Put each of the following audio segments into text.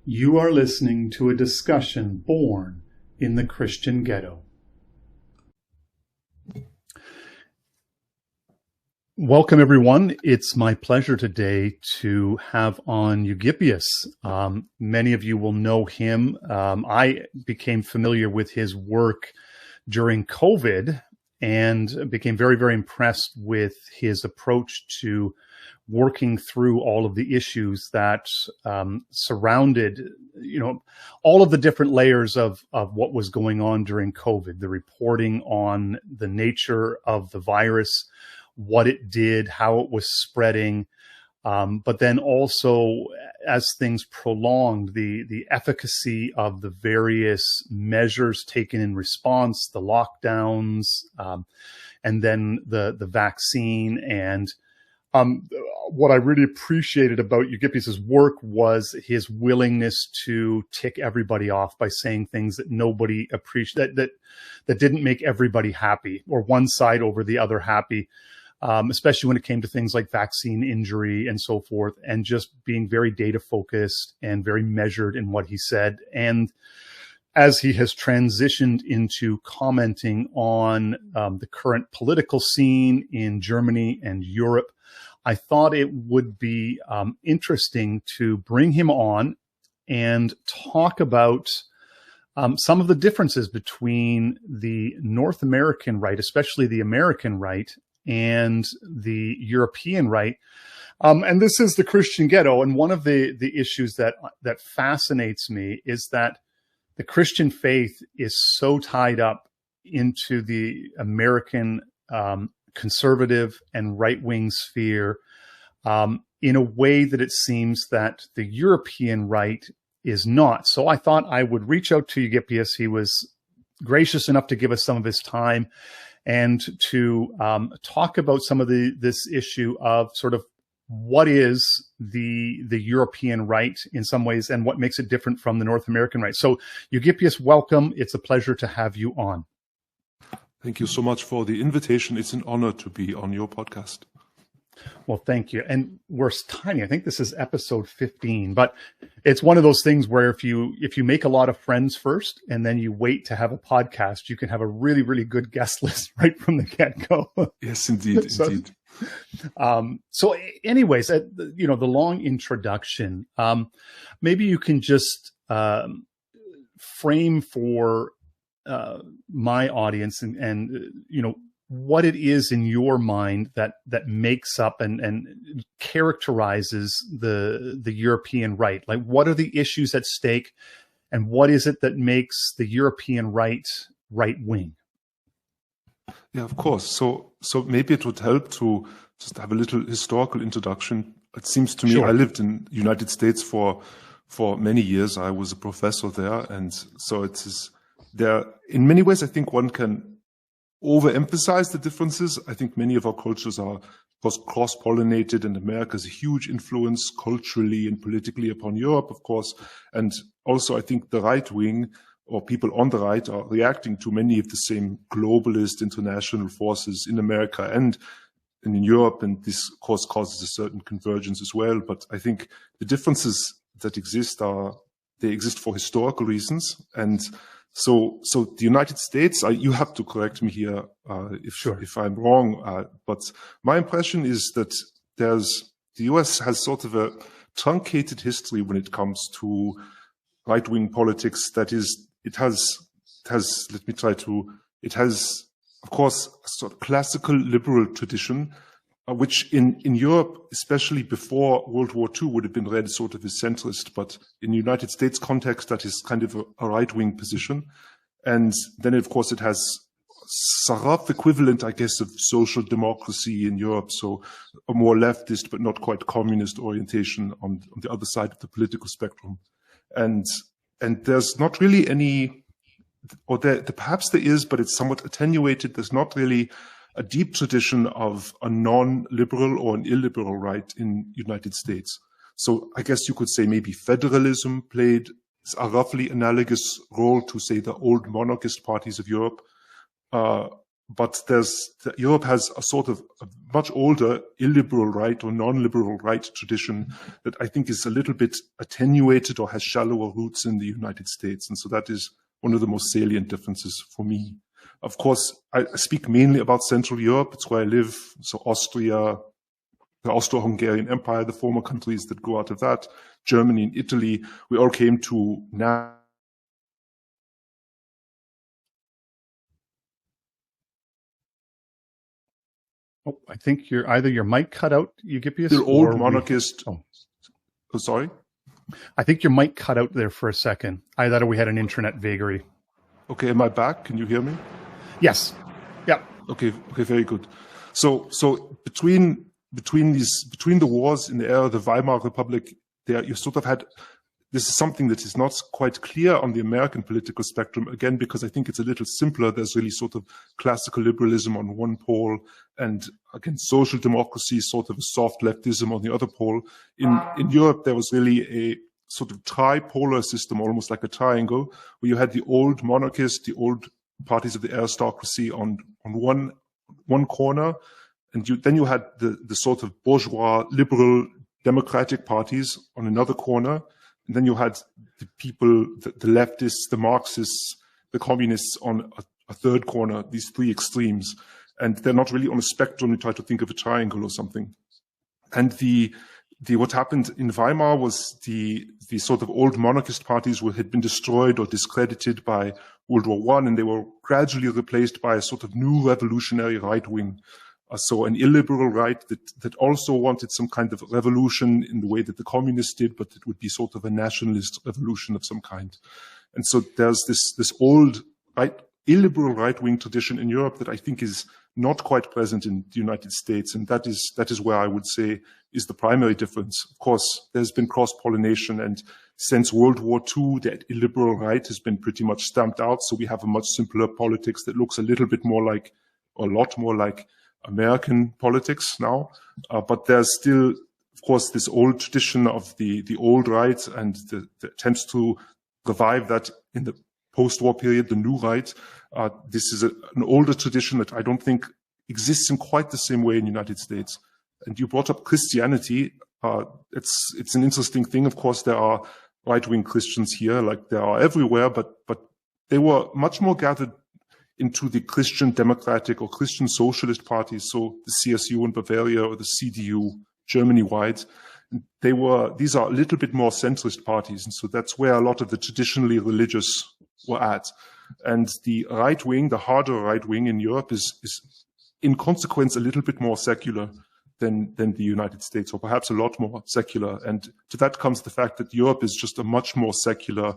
You are listening to a discussion born in the Christian ghetto. Welcome, everyone. It's my pleasure today to have on Eugyppius. Many of you will know him. I became familiar with his work during COVID and became very, very impressed with his approach to working through all of the issues that surrounded, all of the different layers of what was going on during COVID, the reporting on the nature of the virus, what it did, how it was spreading, but then also as things prolonged, the efficacy of the various measures taken in response, the lockdowns, and then the vaccine. And what I really appreciated about Eugyppius's work was his willingness to tick everybody off by saying things that nobody appreciated, that didn't make everybody happy, or one side over the other happy, especially when it came to things like vaccine injury and so forth, and just being very data focused and very measured in what he said. And as he has transitioned into commenting on the current political scene in Germany and Europe, I thought it would be interesting to bring him on and talk about some of the differences between the North American right, especially the American right, and the European right. And this is the Christian ghetto. And one of the issues that fascinates me is that the Christian faith is so tied up into the American conservative and right-wing sphere in a way that it seems that the European right is not. So I thought I would reach out to Eugyppius. He was gracious enough to give us some of his time and to talk about some of this issue of sort of what is the European right in some ways and what makes it different from the North American right. So Eugyppius, welcome. It's a pleasure to have you on. Thank you so much for the invitation. It's an honor to be on your podcast. Well, thank you. And we're tiny. I think this is episode 15, but it's one of those things where if you make a lot of friends first and then you wait to have a podcast, you can have a really, really good guest list right from the get-go. Yes, indeed. Indeed. So anyways, the long introduction, maybe you can just frame for my audience and what it is in your mind that makes up and characterizes the European right. Like, what are the issues at stake, and what is it that makes the European right wing? Yeah, of course. So maybe it would help to just have a little historical introduction. It seems to me, Sure. I lived in the United States for many years. I was a professor there, and so it is there. In many ways, I think one can overemphasize the differences. I think many of our cultures are, of course, cross-pollinated, and America has a huge influence culturally and politically upon Europe, of course. And also, I think the right wing, or people on the right, are reacting to many of the same globalist international forces in America and in Europe. And this, of course, causes a certain convergence as well. But I think the differences that exist they exist for historical reasons. And so the United States, you have to correct me here if I'm wrong, but my impression is that the US has sort of a truncated history when it comes to right-wing politics. That is, it has, of course, a sort of classical liberal tradition, which in Europe, especially before World War II, would have been read sort of as centrist, but in the United States context, that is kind of a right-wing position. And then, of course, it has a rough equivalent, I guess, of social democracy in Europe, so a more leftist but not quite communist orientation on the other side of the political spectrum. And there's not really any, or perhaps there is, but it's somewhat attenuated. There's not really a deep tradition of a non-liberal or an illiberal right in the United States. So I guess you could say maybe federalism played a roughly analogous role to, say, the old monarchist parties of Europe. but Europe has a sort of a much older illiberal right or non-liberal right tradition that I think is a little bit attenuated or has shallower roots in the United States. And so that is one of the most salient differences for me. Of course, I speak mainly about Central Europe. It's where I live. So Austria, the Austro-Hungarian Empire, the former countries that grew out of that, Germany and Italy, we all came to now. Oh, I think either your mic cut out, Eugyppius. Still old monarchist. Oh, sorry. I think your mic cut out there for a second. Either we had an internet vagary. Okay, am I back? Can you hear me? Yes. Yeah. Okay, very good. So between the wars in the era of the Weimar Republic, there you sort of had. This is something that is not quite clear on the American political spectrum, again, because I think it's a little simpler. There's really sort of classical liberalism on one pole and, again, social democracy, sort of a soft leftism on the other pole. In Europe, there was really a sort of tripolar system, almost like a triangle, where you had the old monarchists, the old parties of the aristocracy on one corner, and then you had the sort of bourgeois, liberal, democratic parties on another corner. And then you had the people, the leftists, the Marxists, the communists on a third corner, these three extremes. And they're not really on a spectrum. You try to think of a triangle or something. And what happened in Weimar was the sort of old monarchist parties had been destroyed or discredited by World War I, and they were gradually replaced by a sort of new revolutionary right wing. So an illiberal right that also wanted some kind of revolution in the way that the communists did, but it would be sort of a nationalist revolution of some kind. And so there's this old illiberal right-wing tradition in Europe that I think is not quite present in the United States. And that is where I would say is the primary difference. Of course, there's been cross-pollination, and since World War II, that illiberal right has been pretty much stamped out. So we have a much simpler politics that looks a little bit more like, or a lot more like, American politics now, but there's still, of course, this old tradition of the old right and the attempts to revive that in the post-war period, the new right. This is an older tradition that I don't think exists in quite the same way in the United States. And you brought up Christianity. It's an interesting thing. Of course, there are right-wing Christians here, like there are everywhere, but they were much more gathered into the Christian Democratic or Christian Socialist parties, so the CSU in Bavaria or the CDU Germany-wide. These are a little bit more centrist parties, and so that's where a lot of the traditionally religious were at. And the right wing, the harder right wing in Europe is in consequence a little bit more secular than the United States, or perhaps a lot more secular. And to that comes the fact that Europe is just a much more secular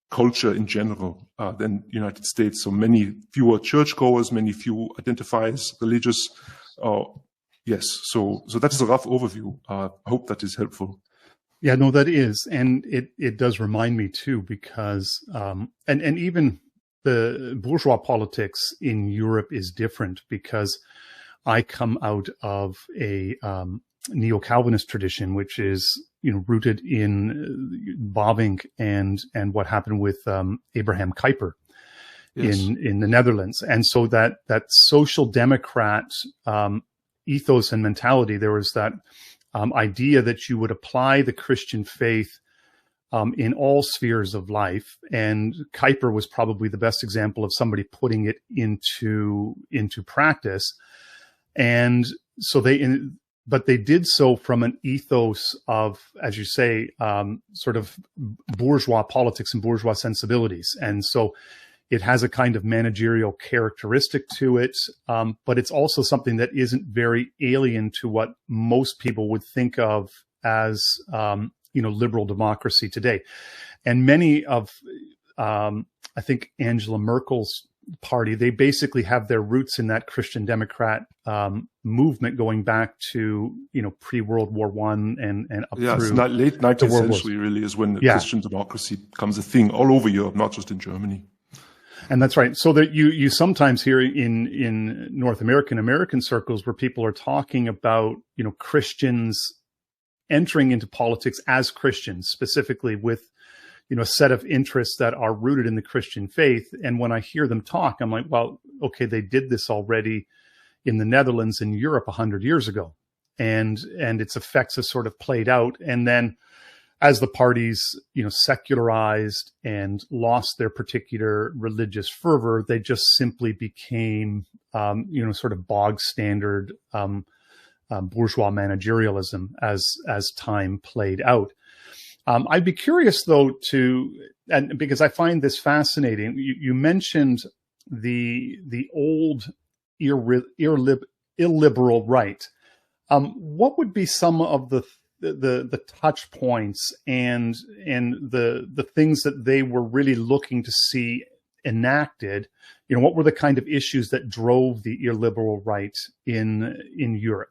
culture in general than the United States. So many fewer churchgoers, many few identify as religious. Yes, so that is a rough overview. I hope that is helpful. Yeah, no, that is. And it does remind me too, because, and even the bourgeois politics in Europe is different, because I come out of a neo-Calvinist tradition, which is, rooted in Bavinck and what happened with Abraham Kuyper in the Netherlands. And so that social democrat ethos and mentality, there was that idea that you would apply the Christian faith in all spheres of life. And Kuyper was probably the best example of somebody putting it into practice. And so but they did so from an ethos of, as you say, sort of bourgeois politics and bourgeois sensibilities. And so it has a kind of managerial characteristic to it, but it's also something that isn't very alien to what most people would think of as, liberal democracy today. And many of, I think, Angela Merkel's party, they basically have their roots in that Christian Democrat movement going back to pre-World War I and up through it's late 19th century really is when Christian democracy becomes a thing all over Europe, not just in Germany. And that's right. So that you sometimes hear in North American circles where people are talking about Christians entering into politics as Christians, specifically with a set of interests that are rooted in the Christian faith. And when I hear them talk, I'm like, well, okay, they did this already in the Netherlands and Europe 100 years ago. And its effects have sort of played out. And then as the parties, secularized and lost their particular religious fervor, they just simply became, sort of bog standard bourgeois managerialism as time played out. I'd be curious, though, and because I find this fascinating, you mentioned the old illiberal right. What would be some of the touch points and the things that they were really looking to see enacted? What were the kind of issues that drove the illiberal right in Europe?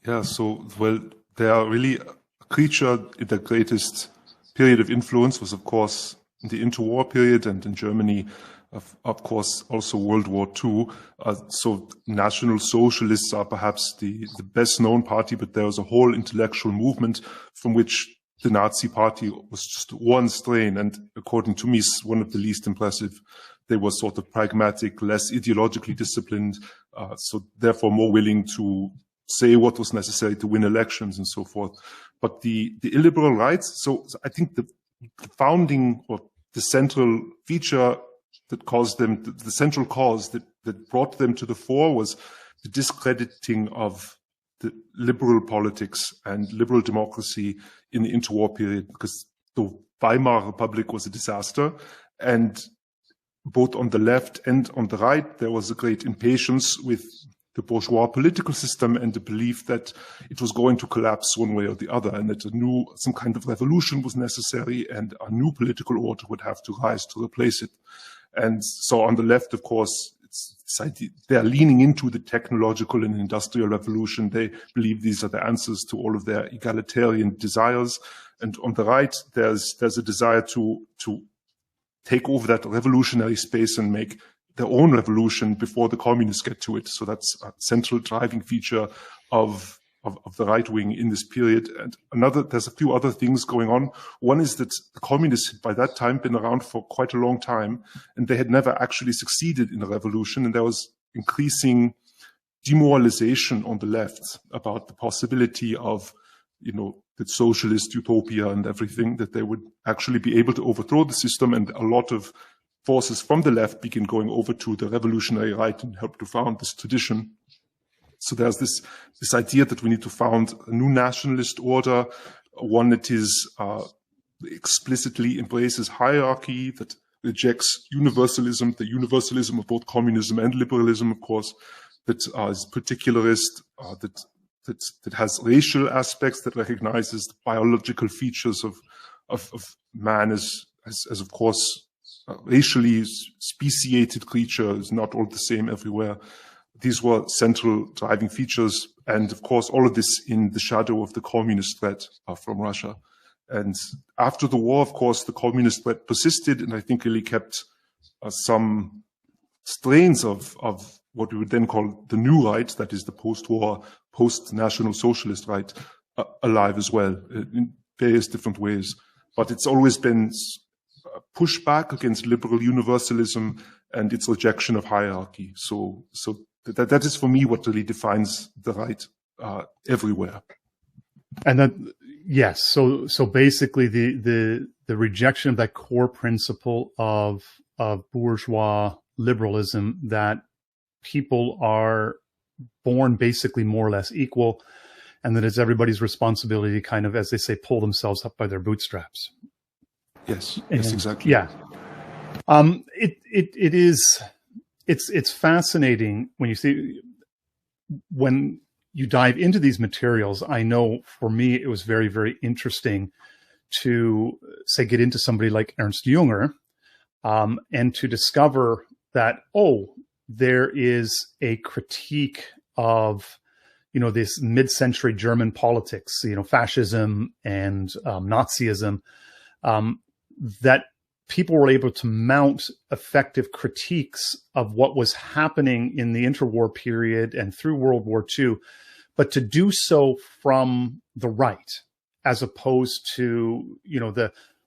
Yeah, so, well, they are really a creature in the greatest period of influence was, of course, the interwar period, and in Germany, of course, also World War II. So National Socialists are perhaps the best known party, but there was a whole intellectual movement from which the Nazi party was just one strain, and according to me, is one of the least impressive. They were sort of pragmatic, less ideologically disciplined, so therefore more willing to say what was necessary to win elections and so forth. But the illiberal rights, so I think the founding or the central feature that caused them, the central cause that brought them to the fore was the discrediting of the liberal politics and liberal democracy in the interwar period, because the Weimar Republic was a disaster, and both on the left and on the right, there was a great impatience with the bourgeois political system and the belief that it was going to collapse one way or the other, and that some kind of revolution was necessary and a new political order would have to rise to replace it. And so on the left, of course, they are leaning into the technological and industrial revolution. They believe these are the answers to all of their egalitarian desires. And on the right, there's a desire to take over that revolutionary space and make their own revolution before the communists get to it. So that's a central driving feature of the right wing in this period. And there's a few other things going on. One is that the communists had by that time been around for quite a long time, and they had never actually succeeded in a revolution. And there was increasing demoralization on the left about the possibility of, the socialist utopia and everything, that they would actually be able to overthrow the system. And a lot of forces from the left begin going over to the revolutionary right and help to found this tradition. So there's this idea that we need to found a new nationalist order, one that is explicitly embraces hierarchy, that rejects universalism, the universalism of both communism and liberalism, of course, that is particularist, that has racial aspects, that recognizes the biological features of man as of course, racially speciated creature, is not all the same everywhere. These were central driving features, and of course, all of this in the shadow of the communist threat from Russia. And after the war, of course, the communist threat persisted, and I think really kept some strains of what we would then call the new right, that is the post-war, post-national socialist right, alive as well, in various different ways. But it's always been pushback against liberal universalism and its rejection of hierarchy. So that is for me what really defines the right everywhere. And that, yes. So basically the rejection of that core principle of bourgeois liberalism, that people are born basically more or less equal, and that it's everybody's responsibility to kind of, as they say, pull themselves up by their bootstraps. Yes, exactly. Yeah. It's fascinating when you dive into these materials. I know for me, it was very, very interesting to get into somebody like Ernst Jünger, and to discover that, there is a critique of, this mid-century German politics, fascism and Nazism, that people were able to mount effective critiques of what was happening in the interwar period and through World War II, but to do so from the right, as opposed to,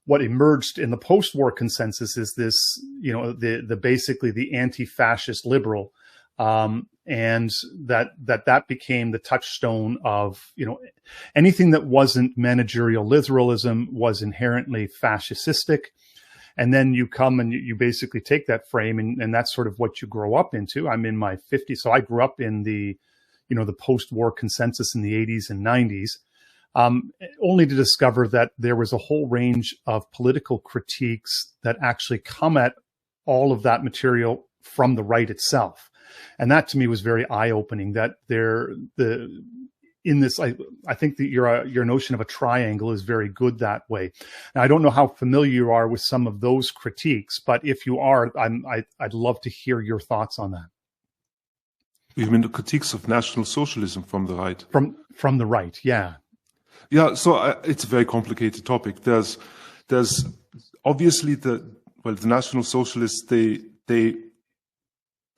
what emerged in the post-war consensus is this, the basically the anti-fascist liberal, and that became the touchstone of, anything that wasn't managerial liberalism was inherently fascistic. And then you come and you basically take that frame, and that's sort of what you grow up into. I'm in my 50s, so I grew up in the post-war consensus in the 80s and 90s. Only to discover that there was a whole range of political critiques that actually come at all of that material from the right itself. And that to me was very eye-opening, that I think that your notion of a triangle is very good that way. Now, I don't know how familiar you are with some of those critiques, but if you are, I'd love to hear your thoughts on that. You mean the critiques of National Socialism from the right? From the right, yeah. Yeah, so it's a very complicated topic. There's obviously the National Socialists, they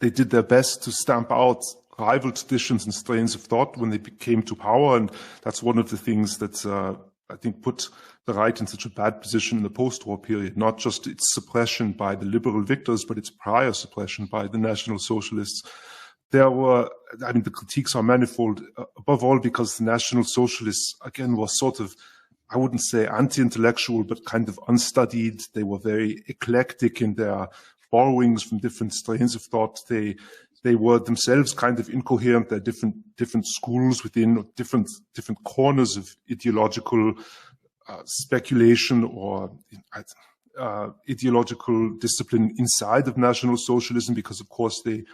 did their best to stamp out rival traditions and strains of thought when they came to power, and that's one of the things that I think put the right in such a bad position in the post-war period. Not just its suppression by the liberal victors, but its prior suppression by the National Socialists. The critiques are manifold, above all because the National Socialists, again, were sort of, I wouldn't say anti-intellectual, but kind of unstudied. They were very eclectic in their borrowings from different strains of thought. They were themselves kind of incoherent. They're different schools within different corners of ideological speculation or ideological discipline inside of National Socialism, because of course they,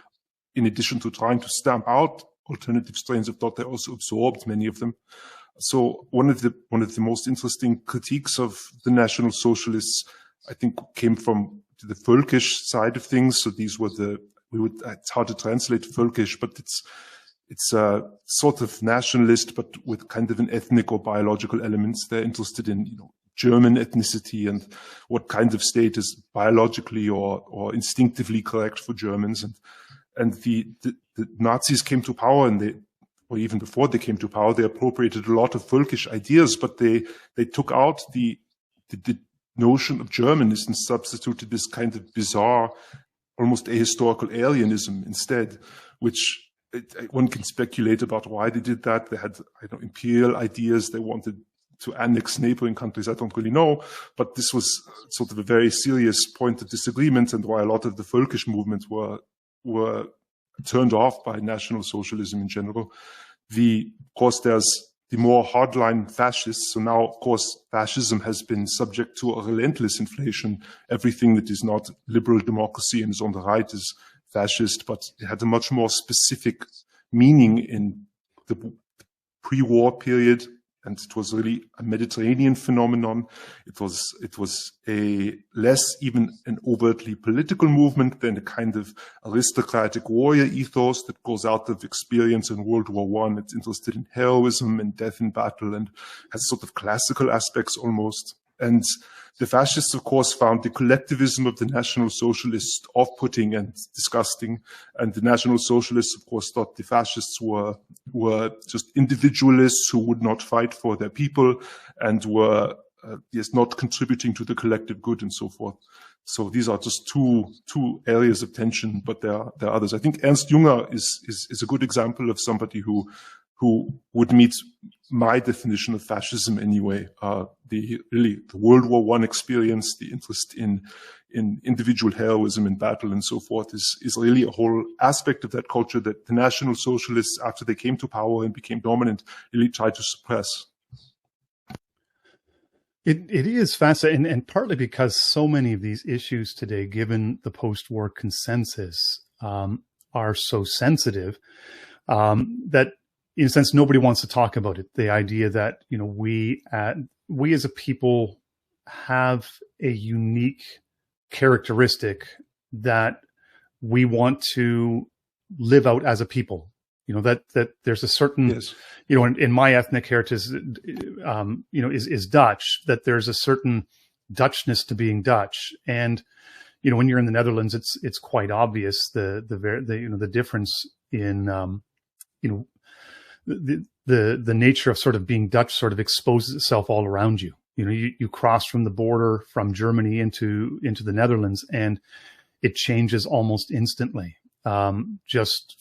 in addition to trying to stamp out alternative strains of thought, they also absorbed many of them. So one of the most interesting critiques of the National Socialists, I think, came from the Völkisch side of things. So these were it's hard to translate Völkisch, but it's a sort of nationalist, but with kind of an ethnic or biological elements. They're interested in, German ethnicity and what kind of state is biologically or instinctively correct for Germans. And the Nazis came to power, or even before they came to power, they appropriated a lot of Völkisch ideas, but they took out the notion of Germanness and substituted this kind of bizarre, almost ahistorical alienism instead, which one can speculate about why they did that. They had, imperial ideas. They wanted to annex neighboring countries. I don't really know, but this was sort of a very serious point of disagreement, and why a lot of the Völkisch movements were turned off by National Socialism in general. Of course, there's the more hardline fascists. So now, of course, fascism has been subject to a relentless inflation. Everything that is not liberal democracy and is on the right is fascist, but it had a much more specific meaning in the pre-war period. And it was really a Mediterranean phenomenon. It was a less even an overtly political movement than a kind of aristocratic warrior ethos that goes out of experience in World War I. It's interested in heroism and death in battle, and has sort of classical aspects almost. And the fascists, of course, found the collectivism of the National Socialists off-putting and disgusting. And the National Socialists, of course, thought the fascists were just individualists who would not fight for their people and were not contributing to the collective good and so forth. So these are just two areas of tension, but there are others. I think Ernst Jünger is a good example of somebody who would meet my definition of fascism anyway. The World War I experience, the interest in individual heroism in battle and so forth is really a whole aspect of that culture that the National Socialists, after they came to power and became dominant, really tried to suppress. It is fascinating, and partly because so many of these issues today, given the post-war consensus, are so sensitive, that in a sense, nobody wants to talk about it. The idea that, we as a people have a unique characteristic that we want to live out as a people. That there's a certain, yes. In my ethnic heritage, is Dutch, that there's a certain Dutchness to being Dutch. And, when you're in the Netherlands, it's quite obvious the difference in, the nature of sort of being Dutch sort of exposes itself all around you. You cross from the border from Germany into the Netherlands, and it changes almost instantly. Just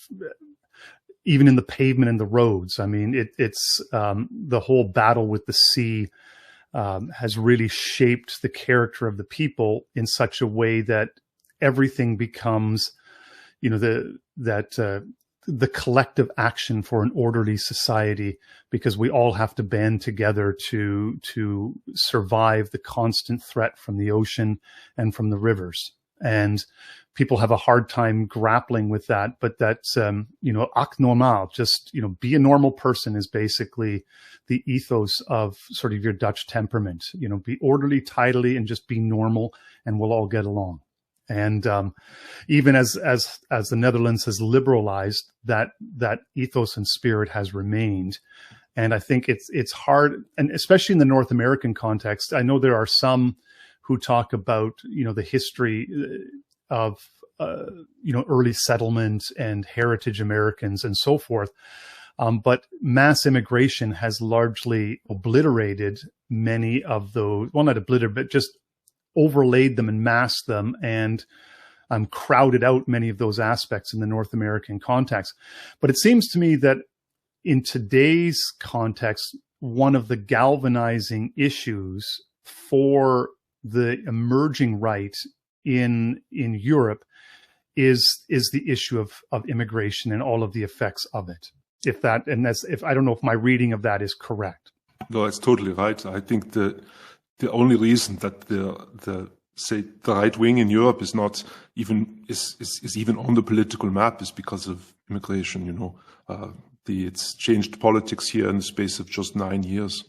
even in the pavement and the roads. I mean, it's the whole battle with the sea has really shaped the character of the people in such a way that everything becomes, the collective action for an orderly society, because we all have to band together to survive the constant threat from the ocean and from the rivers. And people have a hard time grappling with that, but that's, ac normal, just, be a normal person is basically the ethos of sort of your Dutch temperament, be orderly, tidily, and just be normal, and we'll all get along. And even as the Netherlands has liberalized, that ethos and spirit has remained. And I think it's hard, and especially in the North American context. I know there are some who talk about the history of early settlement and heritage Americans and so forth, but mass immigration has largely obliterated many of those. Well, not obliterated, but just overlaid them and masked them and crowded out many of those aspects in the North American context. But it seems to me that in today's context, one of the galvanizing issues for the emerging right in Europe is the issue of immigration and all of the effects of it. If I don't know if my reading of that is correct. No, it's totally right. I think the only reason that the right wing in Europe is not even is even on the political map is because of immigration. It's changed politics here in the space of just 9 years.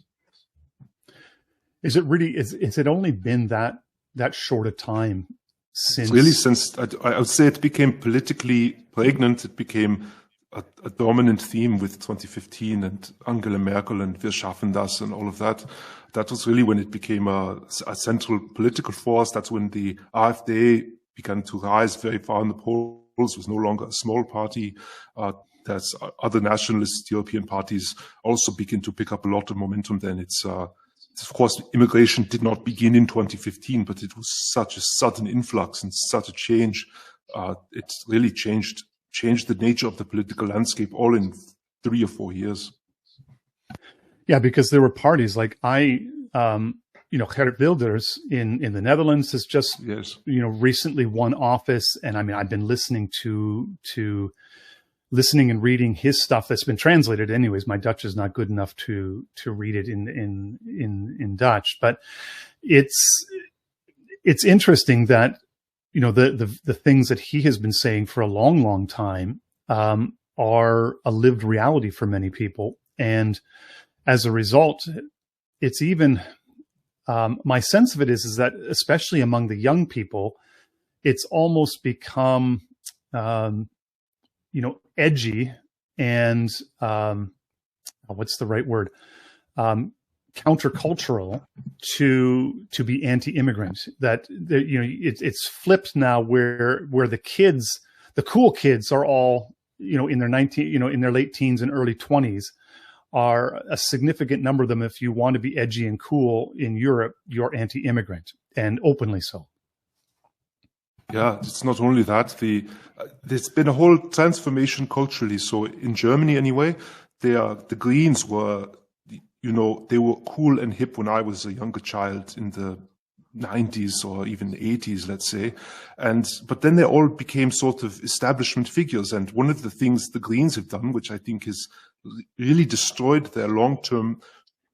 Is it really? Is it only been that short a time since? Really, since I would say it became politically pregnant. It became a dominant theme with 2015 and Angela Merkel and Wir schaffen das and all of that. That was really when it became a central political force. That's when the AfD began to rise very far in the polls. It was no longer a small party. That's other nationalist European parties also begin to pick up a lot of momentum. Then it's of course, immigration did not begin in 2015, but it was such a sudden influx and such a change. It really changed the nature of the political landscape all in 3 or 4 years. Yeah, because there were parties like Geert Wilders in the Netherlands has just, yes, recently won office. And I mean, I've been listening and reading his stuff that's been translated anyways. My Dutch is not good enough to read it in Dutch, but it's interesting that, the things that he has been saying for a long, long time, are a lived reality for many people. And as a result, it's even, my sense of it is that especially among the young people, it's almost become, edgy and, what's the right word? Countercultural to be anti-immigrant. That it's flipped now where the cool kids are all in their late teens and early 20s, are a significant number of them. If you want to be edgy and cool in Europe, you're anti-immigrant, and openly so. Yeah, it's not only that. There's been a whole transformation culturally. So in Germany, anyway, the Greens were, they were cool and hip when I was a younger child in the 90s or even 80s, let's say. But then they all became sort of establishment figures. And one of the things the Greens have done, which I think has really destroyed their long-term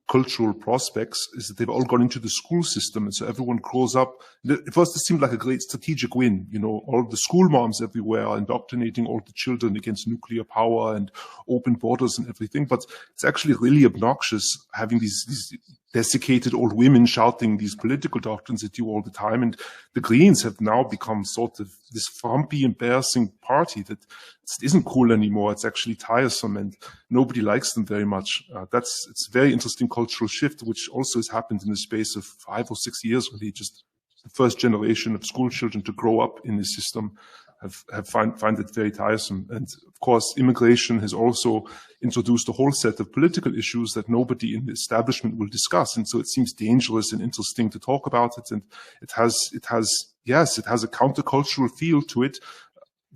cultural prospects, is that they've all gone into the school system. And so everyone grows up. At first, it seemed like a great strategic win. All the school moms everywhere are indoctrinating all the children against nuclear power and open borders and everything. But it's actually really obnoxious having these desiccated old women shouting these political doctrines at you all the time. And the Greens have now become sort of this frumpy, embarrassing party that isn't cool anymore. It's actually tiresome, and nobody likes them very much. It's a very interesting cultural shift, which also has happened in the space of 5 or 6 years, really, just the first generation of school children to grow up in this system. find it very tiresome. And of course, immigration has also introduced a whole set of political issues that nobody in the establishment will discuss. And so it seems dangerous and interesting to talk about it. And it has a countercultural feel to it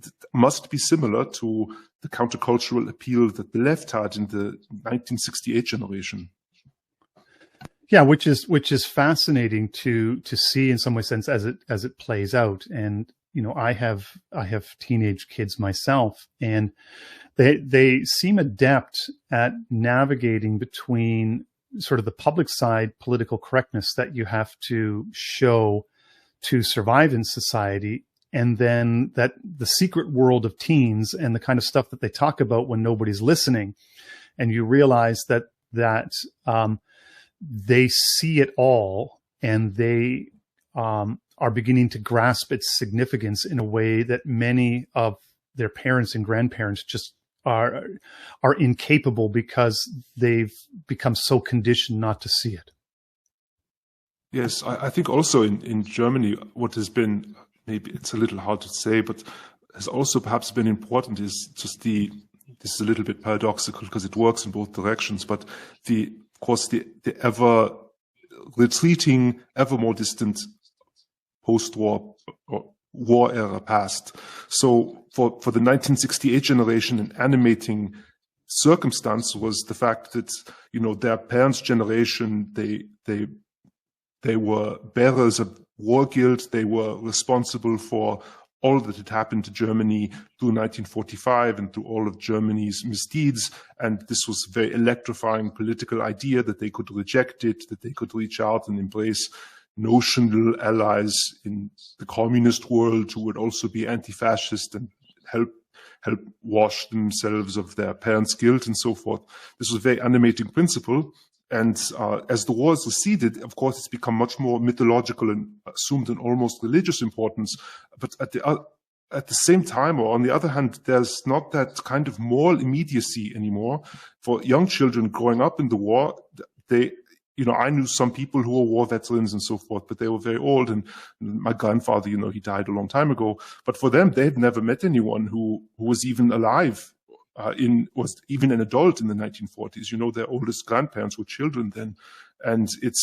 that must be similar to the countercultural appeal that the left had in the 1968 generation. Yeah, which is fascinating to see in some way sense as it plays out. And I have teenage kids myself, and they seem adept at navigating between sort of the public side political correctness that you have to show to survive in society, and then that the secret world of teens and the kind of stuff that they talk about when nobody's listening, and you realize that they see it all, and they are beginning to grasp its significance in a way that many of their parents and grandparents just are incapable, because they've become so conditioned not to see it. Yes, I think also in Germany, what has been, maybe it's a little hard to say, but has also perhaps been important is just this is a little bit paradoxical because it works in both directions, but the ever retreating, ever more distant post-war or war era past. So for the 1968 generation, an animating circumstance was the fact that, their parents' generation, they were bearers of war guilt. They were responsible for all that had happened to Germany through 1945 and through all of Germany's misdeeds. And this was a very electrifying political idea that they could reject it, that they could reach out and embrace notional allies in the communist world who would also be anti-fascist and help wash themselves of their parents' guilt and so forth. This was a very animating principle. And as the war has receded, of course, it's become much more mythological and assumed an almost religious importance. But at the same time, or on the other hand, there's not that kind of moral immediacy anymore. For young children growing up in the war, I knew some people who were war veterans and so forth, but they were very old. And my grandfather, he died a long time ago. But for them, they had never met anyone who was even alive. Was even an adult in the 1940s. Their oldest grandparents were children then, and it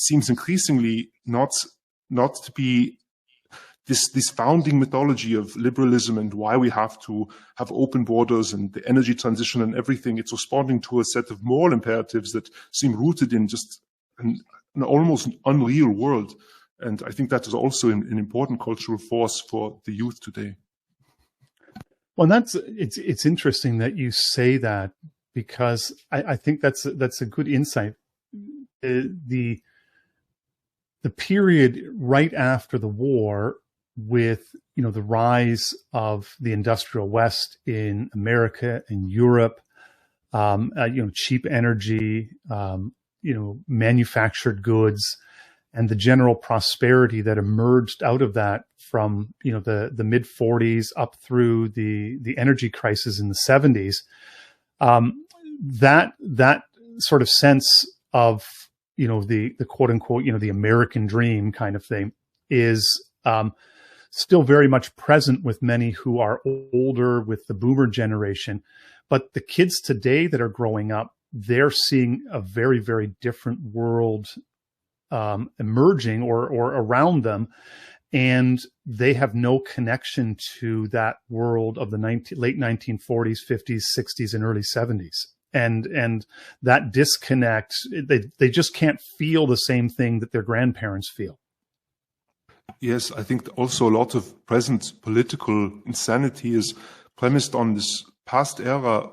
seems increasingly not to be this founding mythology of liberalism and why we have to have open borders and the energy transition and everything. It's responding to a set of moral imperatives that seem rooted in just an almost unreal world, and I think that is also an important cultural force for the youth today. Well, it's interesting that you say that, because I think that's a good insight. The period right after the war, with the rise of the industrial West in America and Europe, cheap energy, manufactured goods, and the general prosperity that emerged out of that from the mid 40s up through the energy crisis in the 70s, that sort of sense of the quote unquote the American dream kind of thing is still very much present with many who are older, with the boomer generation. But the kids today that are growing up, they're seeing a very, very different world emerging or around them, and they have no connection to that world of the late 1940s, 50s, 60s, and early 70s. And that disconnect, they just can't feel the same thing that their grandparents feel. Yes, I think also a lot of present political insanity is premised on this past era.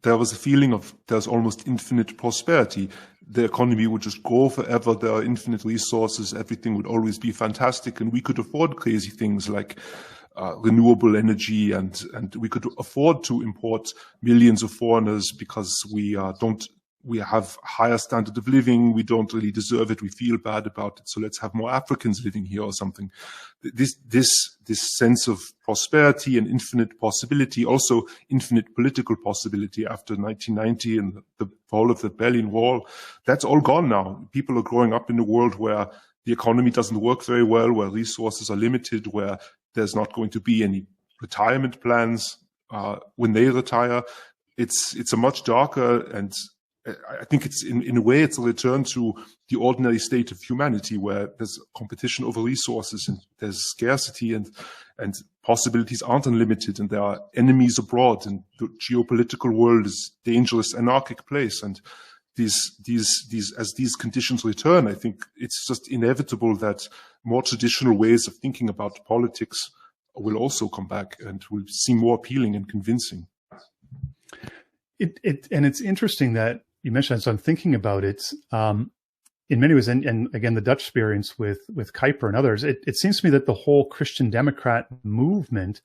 There was a feeling of there's almost infinite prosperity. The economy would just grow forever. There are infinite resources. Everything would always be fantastic. And we could afford crazy things like renewable energy, and we could afford to import millions of foreigners because we have higher standard of living. We don't really deserve it. We feel bad about it. So let's have more Africans living here or something. This sense of prosperity and infinite possibility, also infinite political possibility after 1990 and the fall of the Berlin Wall, that's all gone now. People are growing up in a world where the economy doesn't work very well, where resources are limited, where there's not going to be any retirement plans when they retire. It's a much darker, and I think it's in a way it's a return to the ordinary state of humanity, where there's competition over resources and there's scarcity, and possibilities aren't unlimited, and there are enemies abroad, and the geopolitical world is a dangerous, anarchic place. And as these conditions return, I think it's just inevitable that more traditional ways of thinking about politics will also come back and will seem more appealing and convincing. And it's interesting that you mentioned, so I'm thinking about it, in many ways, and again, the Dutch experience with Kuyper and others, it seems to me that the whole Christian Democrat movement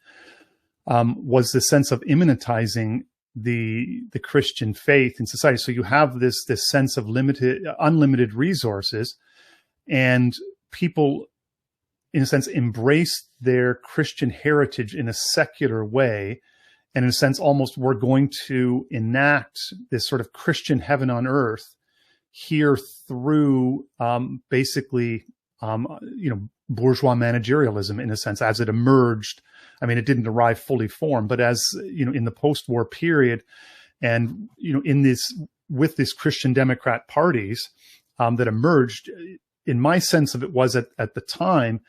was the sense of immanentizing the Christian faith in society. So you have this sense of unlimited resources, and people, in a sense, embrace their Christian heritage in a secular way. And in a sense, almost we're going to enact this sort of Christian heaven on earth here through basically, bourgeois managerialism, in a sense, as it emerged. I mean, it didn't arrive fully formed, but as, in the post-war period, and, with these Christian Democrat parties that emerged, in my sense of it was at the time,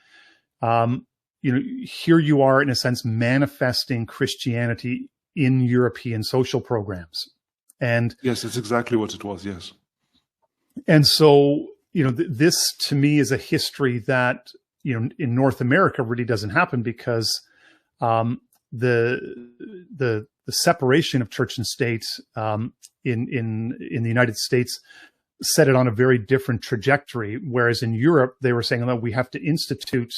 here you are, in a sense, manifesting Christianity in European social programs. And yes, that's exactly what it was. Yes. And so, this to me is a history that, in North America really doesn't happen, because the separation of church and state in the United States set it on a very different trajectory. Whereas in Europe, they were saying, we have to institute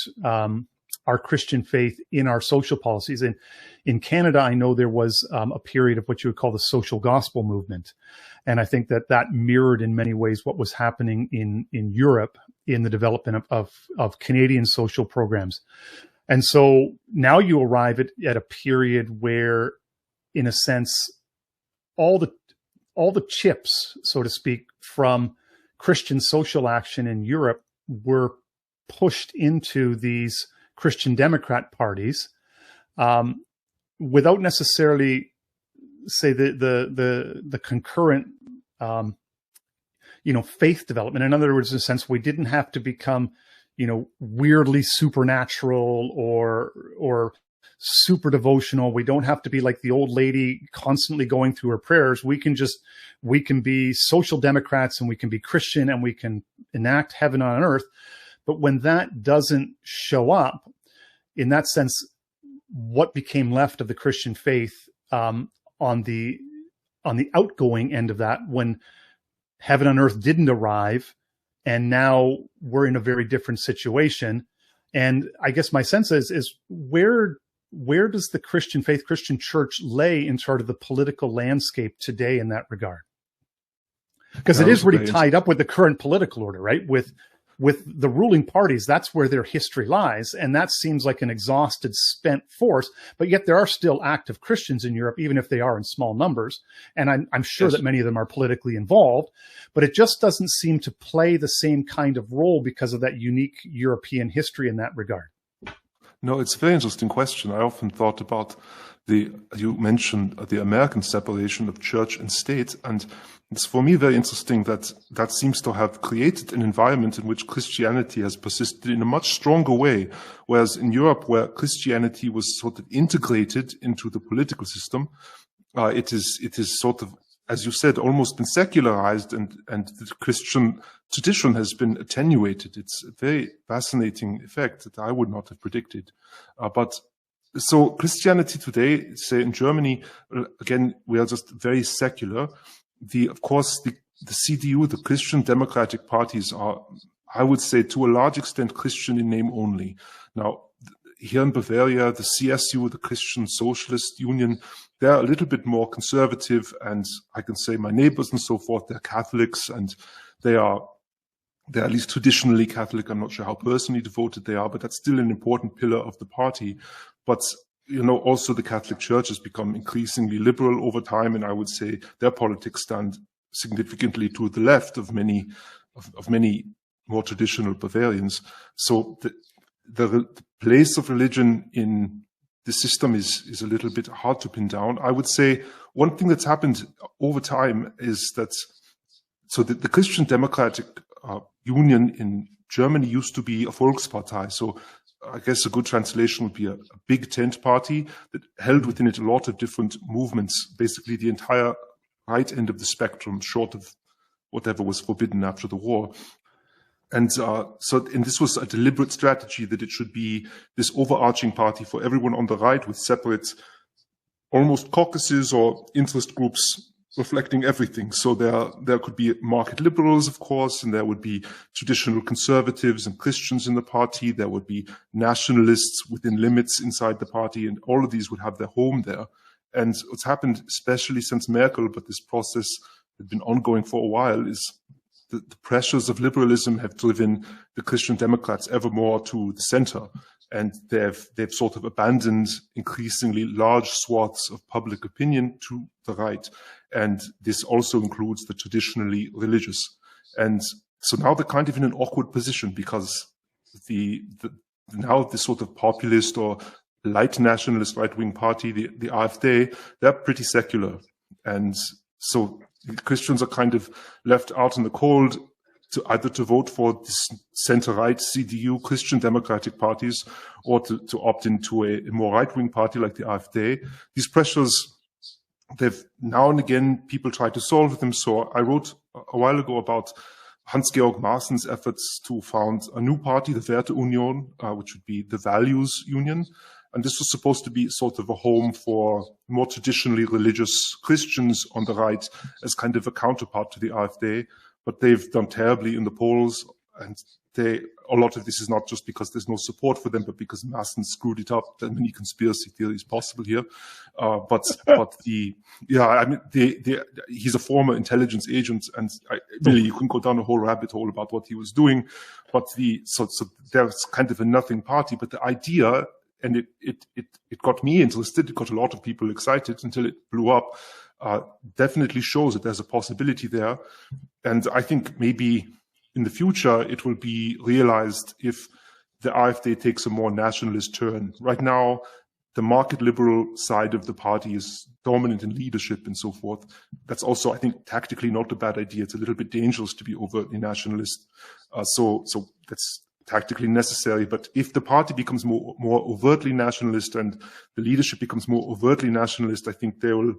our Christian faith in our social policies. And in Canada, I know there was a period of what you would call the social gospel movement. And I think that mirrored in many ways what was happening in Europe in the development of Canadian social programs. And so now you arrive at a period where, in a sense, all the chips, so to speak, from Christian social action in Europe were pushed into these Christian Democrat parties, without necessarily, say, the concurrent, faith development. In other words, in a sense, we didn't have to become, weirdly supernatural or super devotional. We don't have to be like the old lady constantly going through her prayers. We can be social democrats, and we can be Christian, and we can enact heaven on earth. But when that doesn't show up, in that sense, what became left of the Christian faith on the outgoing end of that, when heaven on earth didn't arrive, and now we're in a very different situation. And I guess my sense is where does the Christian faith, Christian church lay in sort of the political landscape today in that regard? Because it is really tied up with the current political order, right? With the ruling parties, that's where their history lies. And that seems like an exhausted, spent force. But yet there are still active Christians in Europe, even if they are in small numbers. And I'm sure that many of them are politically involved. But it just doesn't seem to play the same kind of role because of that unique European history in that regard. No, it's a very interesting question. I often thought about you mentioned the American separation of church and state, and it's for me very interesting that seems to have created an environment in which Christianity has persisted in a much stronger way, whereas in Europe, where Christianity was sort of integrated into the political system, it is sort of, as you said, almost been secularized, and the Christian tradition has been attenuated. It's a very fascinating effect that I would not have predicted. So Christianity today, say in Germany, again, we are just very secular. Of course, the CDU, the Christian Democratic parties, are, I would say, to a large extent Christian in name only. Now, here in Bavaria, the CSU, the Christian Socialist Union, they're a little bit more conservative, and I can say my neighbors and so forth, they're Catholics, and they're at least traditionally Catholic. I'm not sure how personally devoted they are, but that's still an important pillar of the party. But, also the Catholic Church has become increasingly liberal over time, and I would say their politics stand significantly to the left of many more traditional Bavarians. So the place of religion in the system is a little bit hard to pin down. I would say one thing that's happened over time is that, so the Christian Democratic Union in Germany used to be a Volkspartei. So I guess a good translation would be a big tent party that held within it a lot of different movements, basically the entire right end of the spectrum, short of whatever was forbidden after the war. And this was a deliberate strategy, that it should be this overarching party for everyone on the right, with separate, almost caucuses or interest groups reflecting everything. So there could be market liberals, of course, and there would be traditional conservatives and Christians in the party. There would be nationalists within limits inside the party, and all of these would have their home there. And what's happened, especially since Merkel, but this process had been ongoing for a while, is the pressures of liberalism have driven the Christian Democrats ever more to the center. And they've sort of abandoned increasingly large swaths of public opinion to the right. And this also includes the traditionally religious. And so now they're kind of in an awkward position, because now this sort of populist or light nationalist right-wing party, the AfD, they're pretty secular. And so Christians are kind of left out in the cold to either to vote for this center-right CDU Christian Democratic parties, or to opt into a more right-wing party like the AfD. These pressures, they've now and again, people try to solve them. So I wrote a while ago about Hans-Georg Maaßen's efforts to found a new party, the Werteunion, which would be the Values Union. And this was supposed to be sort of a home for more traditionally religious Christians on the right, as kind of a counterpart to the AfD. But they've done terribly in the polls, and a lot of this is not just because there's no support for them, but because Maaßen screwed it up. There are many conspiracy theories possible here. He's a former intelligence agent, and really you can go down a whole rabbit hole about what he was doing. But so there's kind of a nothing party. But the idea, and it got me interested, it got a lot of people excited until it blew up, definitely shows that there's a possibility there. And I think maybe in the future it will be realized if the AfD takes a more nationalist turn. Right now, the market liberal side of the party is dominant in leadership and so forth. That's also, I think, tactically not a bad idea. It's a little bit dangerous to be overtly nationalist. So that's tactically necessary. But if the party becomes more overtly nationalist and the leadership becomes more overtly nationalist, I think they will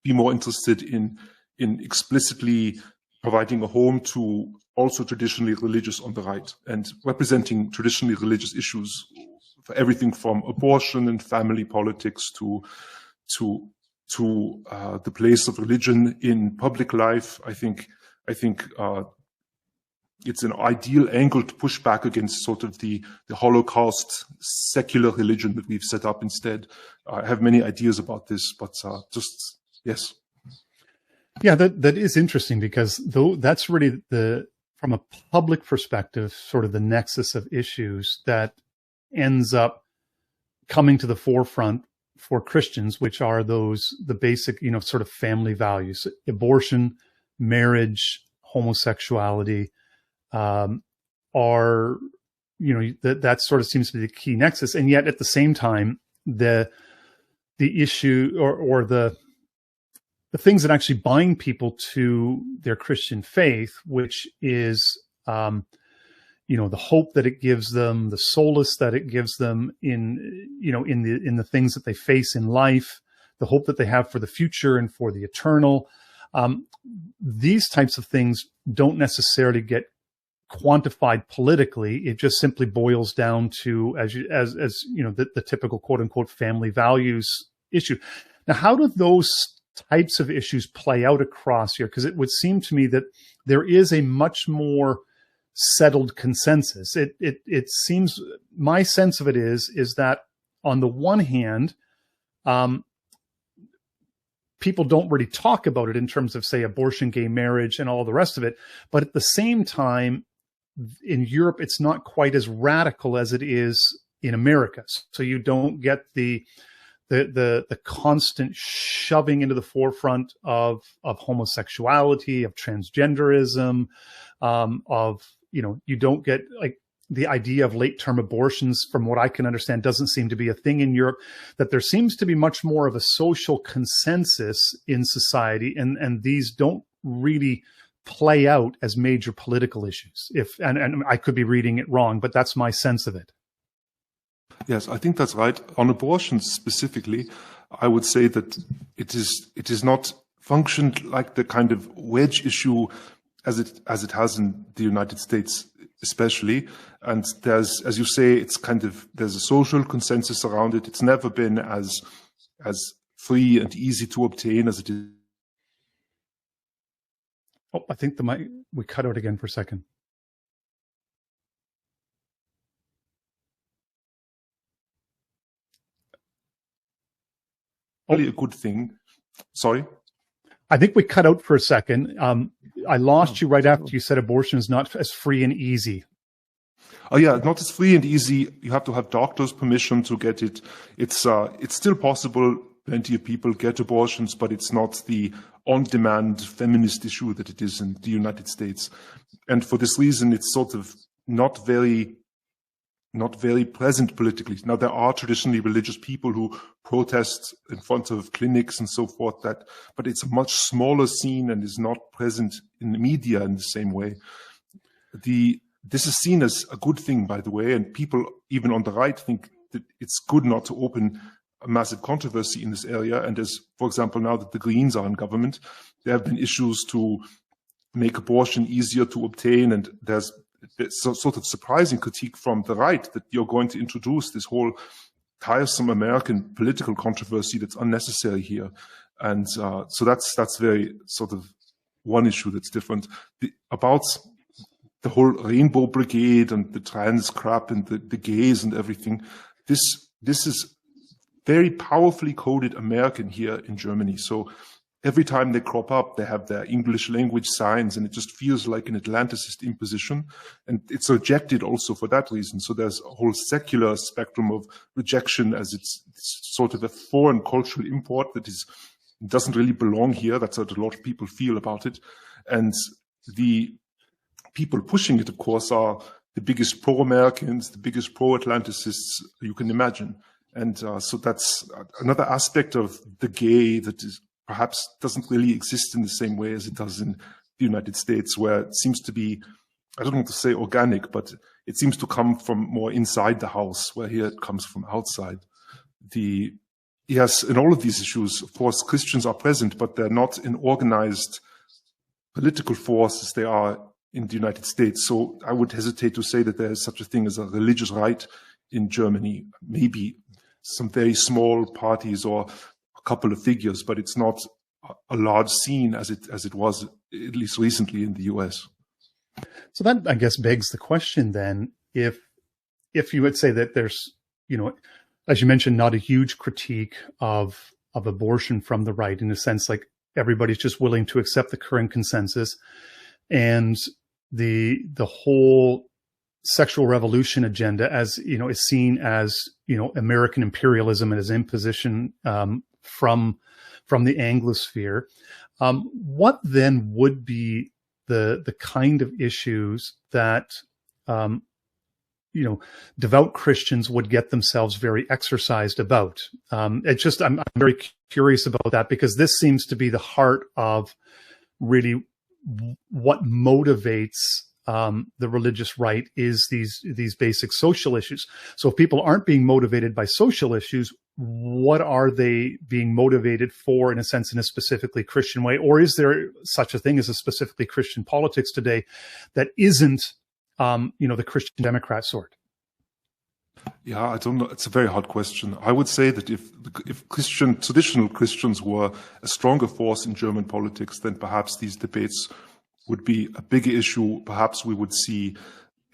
be more interested in explicitly providing a home to also traditionally religious on the right, and representing traditionally religious issues for everything from abortion and family politics to the place of religion in public life. I think it's an ideal angle to push back against sort of the Holocaust secular religion that we've set up instead. I have many ideas about this, but yes. Yeah, that is interesting, because though that's really from a public perspective, sort of the nexus of issues that ends up coming to the forefront for Christians, which are the basic, sort of family values: abortion, marriage, homosexuality, that sort of seems to be the key nexus. And yet at the same time, the issue or the things that actually bind people to their Christian faith, which is, the hope that it gives them, the solace that it gives them in the things that they face in life, the hope that they have for the future and for the eternal. These types of things don't necessarily get quantified politically. It just simply boils down to, the typical quote unquote family values issue. Now, how do those types of issues play out across here? Because it would seem to me that there is a much more settled consensus. It seems, my sense of it is that on the one hand, people don't really talk about it in terms of, say, abortion, gay marriage, and all the rest of it. But at the same time, in Europe, it's not quite as radical as it is in America. So you don't get the constant shoving into the forefront of homosexuality, of transgenderism, you don't get, like, the idea of late-term abortions, from what I can understand, doesn't seem to be a thing in Europe, that there seems to be much more of a social consensus in society, and these don't really play out as major political issues. And I could be reading it wrong, but that's my sense of it. Yes, I think that's right. On abortion specifically, I would say that it is not functioned like the kind of wedge issue as it has in the United States, especially. And there's, as you say, there's a social consensus around it. It's never been as free and easy to obtain as it is. Oh, I think we cut out again for a second. Only a good thing. Sorry? I think we cut out for a second. I lost you right after you said abortion is not as free and easy. Oh yeah, not as free and easy. You have to have doctor's permission to get it. It's still possible. Plenty of people get abortions, but it's not the on-demand feminist issue that it is in the United States. And for this reason, it's sort of not very present politically. Now, there are traditionally religious people who protest in front of clinics and so forth, but it's a much smaller scene and is not present in the media in the same way. This is seen as a good thing, by the way, and people, even on the right, think that it's good not to open a massive controversy in this area. And as, for example, now that the Greens are in government, there have been issues to make abortion easier to obtain, and there's sort of surprising critique from the right that you're going to introduce this whole tiresome American political controversy that's unnecessary here. And so that's very sort of one issue that's different. About the whole Rainbow Brigade and the trans crap and the gays and everything, this is very powerfully coded American here in Germany. So every time they crop up, they have their English language signs, and it just feels like an Atlanticist imposition. And it's rejected also for that reason. So there's a whole secular spectrum of rejection, as it's sort of a foreign cultural import that doesn't really belong here. That's what a lot of people feel about it. And the people pushing it, of course, are the biggest pro-Americans, the biggest pro-Atlanticists you can imagine. And so that's another aspect of the gay that perhaps doesn't really exist in the same way as it does in the United States, where it seems to be, I don't want to say organic, but it seems to come from more inside the house, where here it comes from outside. Yes, in all of these issues, of course, Christians are present, but they're not in organized political force as they are in the United States. So I would hesitate to say that there is such a thing as a religious right in Germany. Maybe some very small parties or a couple of figures, but it's not a large scene as it was, at least recently, in the US. So that, I guess, begs the question then, if you would say that there's, as you mentioned, not a huge critique of abortion from the right, in a sense, like everybody's just willing to accept the current consensus, and the whole sexual revolution agenda, as is seen as American imperialism and as imposition from the Anglosphere. What then would be the kind of issues that devout Christians would get themselves very exercised about? I'm very curious about that, because this seems to be the heart of really what motivates the religious right, is these basic social issues. So if people aren't being motivated by social issues, what are they being motivated for, in a sense, in a specifically Christian way? Or is there such a thing as a specifically Christian politics today that isn't, the Christian Democrat sort? Yeah, I don't know. It's a very hard question. I would say that if traditional Christians were a stronger force in German politics, then perhaps these debates would be a bigger issue. Perhaps we would see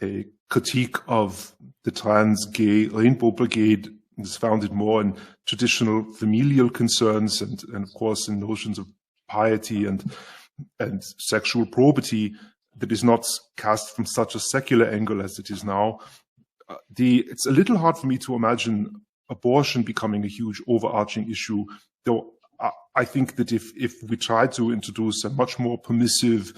a critique of the trans gay Rainbow Brigade is founded more in traditional familial concerns and of course in notions of piety and sexual probity that is not cast from such a secular angle as it is now. It's a little hard for me to imagine abortion becoming a huge overarching issue, though I think that if we try to introduce a much more permissive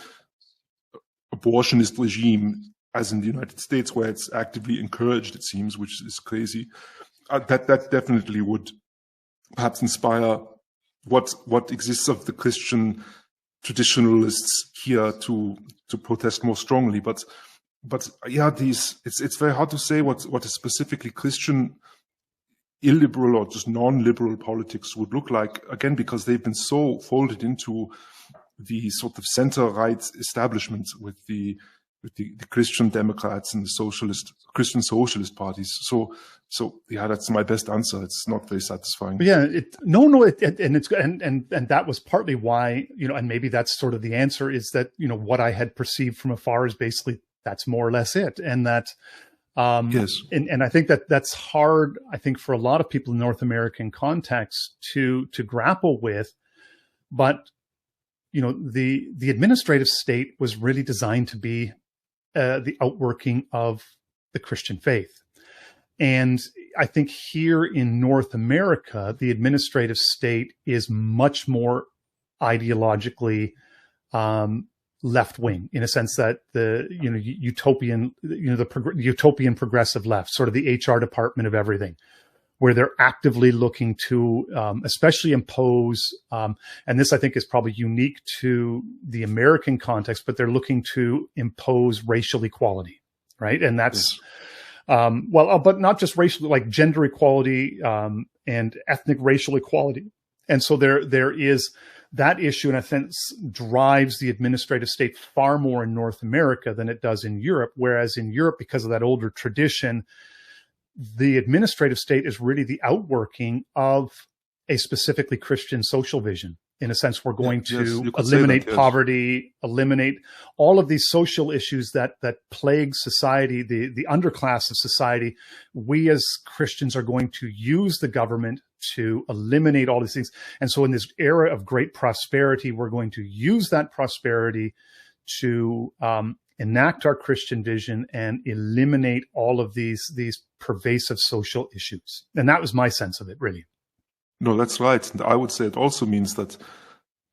abortionist regime as in the United States, where it's actively encouraged, it seems, which is crazy. That definitely would perhaps inspire what exists of the Christian traditionalists here to protest more strongly. But yeah, it's very hard to say what a specifically Christian illiberal or just non-liberal politics would look like, again, because they've been so folded into the sort of center-right establishment with the Christian Democrats and the Christian socialist parties. So yeah, that's my best answer. It's not very satisfying. Yeah, and that was partly why, and maybe that's sort of the answer, is that, what I had perceived from afar is basically that's more or less it. And that, yes. And I think that's hard, I think, for a lot of people in North American context to grapple with. But, the administrative state was really designed to be the outworking of the Christian faith. And I think here in North America, the administrative state is much more ideologically left-wing, in a sense that the utopian progressive left, sort of the HR department of everything, where they're actively looking to especially impose, and this I think is probably unique to the American context, but they're looking to impose racial equality, right? And that's, but not just racial, like gender equality and ethnic racial equality. And so there is that issue, in a sense, drives the administrative state far more in North America than it does in Europe, whereas in Europe, because of that older tradition, the administrative state is really the outworking of a specifically Christian social vision. In a sense, we're going to eliminate poverty, eliminate all of these social issues that plague society, the underclass of society. We as Christians are going to use the government to eliminate all these things. And so in this era of great prosperity, we're going to use that prosperity to enact our Christian vision and eliminate all of these pervasive social issues. And that was my sense of it, really. No, that's right. And I would say it also means that,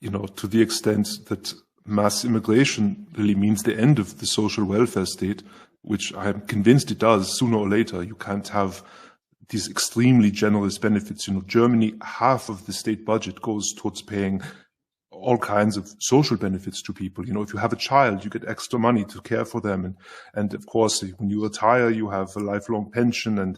to the extent that mass immigration really means the end of the social welfare state, which I am convinced it does sooner or later. You can't have these extremely generous benefits. Germany, half of the state budget goes towards paying all kinds of social benefits to people. If you have a child, you get extra money to care for them. And of course, when you retire, you have a lifelong pension and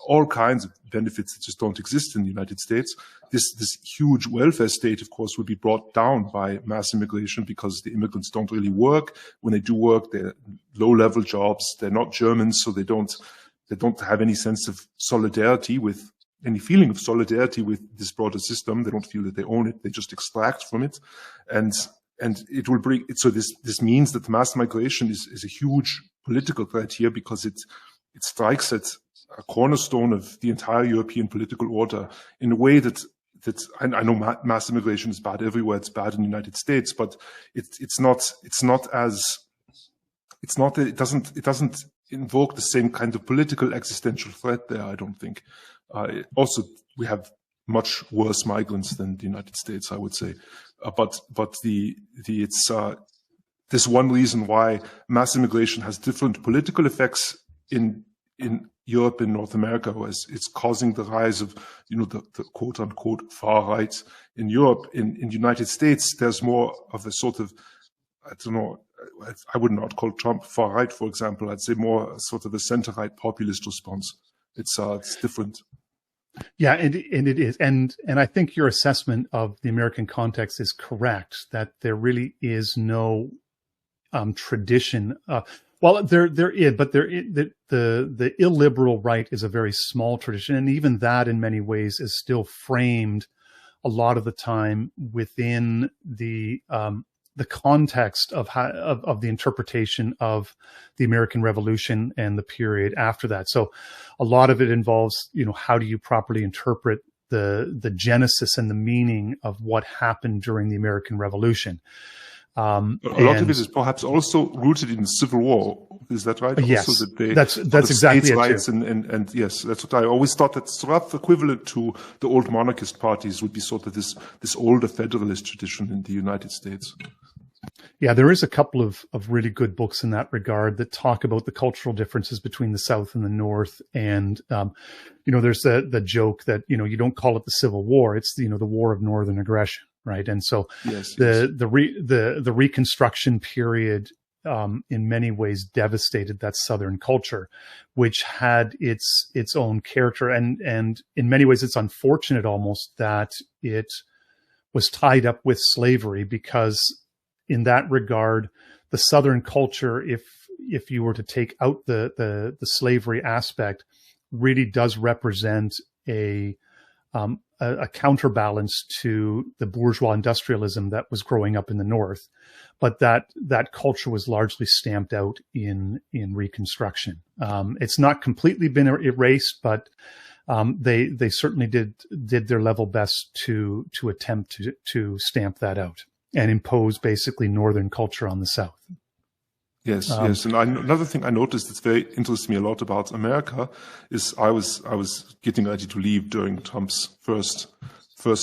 all kinds of benefits that just don't exist in the United States. This huge welfare state, of course, will be brought down by mass immigration because the immigrants don't really work. When they do work, they're low-level jobs. They're not Germans, so they don't have any sense of solidarity with any feeling of solidarity with this broader system. They don't feel that they own it. They just extract from it. And it will bring it. So this means that mass migration is a huge political threat here, because it strikes at a cornerstone of the entire European political order in a way that I know mass immigration is bad everywhere. It's bad in the United States, but it doesn't invoke the same kind of political existential threat there, I don't think. Also, we have much worse migrants than the United States, I would say. But there's one reason why mass immigration has different political effects in Europe and North America, whereas it's causing the rise of, the quote unquote far right in Europe. In the United States, there's more of a sort of, I don't know, I would not call Trump far right, for example. I'd say more sort of a center right populist response. It's different. Yeah, and it is, and I think your assessment of the American context is correct, that there really is no tradition. Well, there is, but the illiberal right is a very small tradition, and even that, in many ways, is still framed a lot of the time within the context of the interpretation of the American Revolution and the period after that. So a lot of it involves, how do you properly interpret the genesis and the meaning of what happened during the American Revolution. A lot of it is perhaps also rooted in the Civil War. Is that right? Yes, also that's exactly it. Rights and yes, that's what I always thought. That sort of equivalent to the old monarchist parties would be sort of this older federalist tradition in the United States. Yeah, there is a couple of really good books in that regard that talk about the cultural differences between the South and the North. And, there's the joke that, you don't call it the Civil War. It's, the War of Northern Aggression. Right. And so the Reconstruction period, in many ways devastated that Southern culture, which had its own character. And in many ways, it's unfortunate almost that it was tied up with slavery, because in that regard, the Southern culture, if you were to take out the slavery aspect, really does represent a counterbalance to the bourgeois industrialism that was growing up in the North. But that culture was largely stamped out in Reconstruction. It's not completely been erased, but they certainly did their level best to attempt to stamp that out and impose basically Northern culture on the South. Yes, yes. And another thing I noticed that's very interests me a lot about America is I was getting ready to leave during Trump's first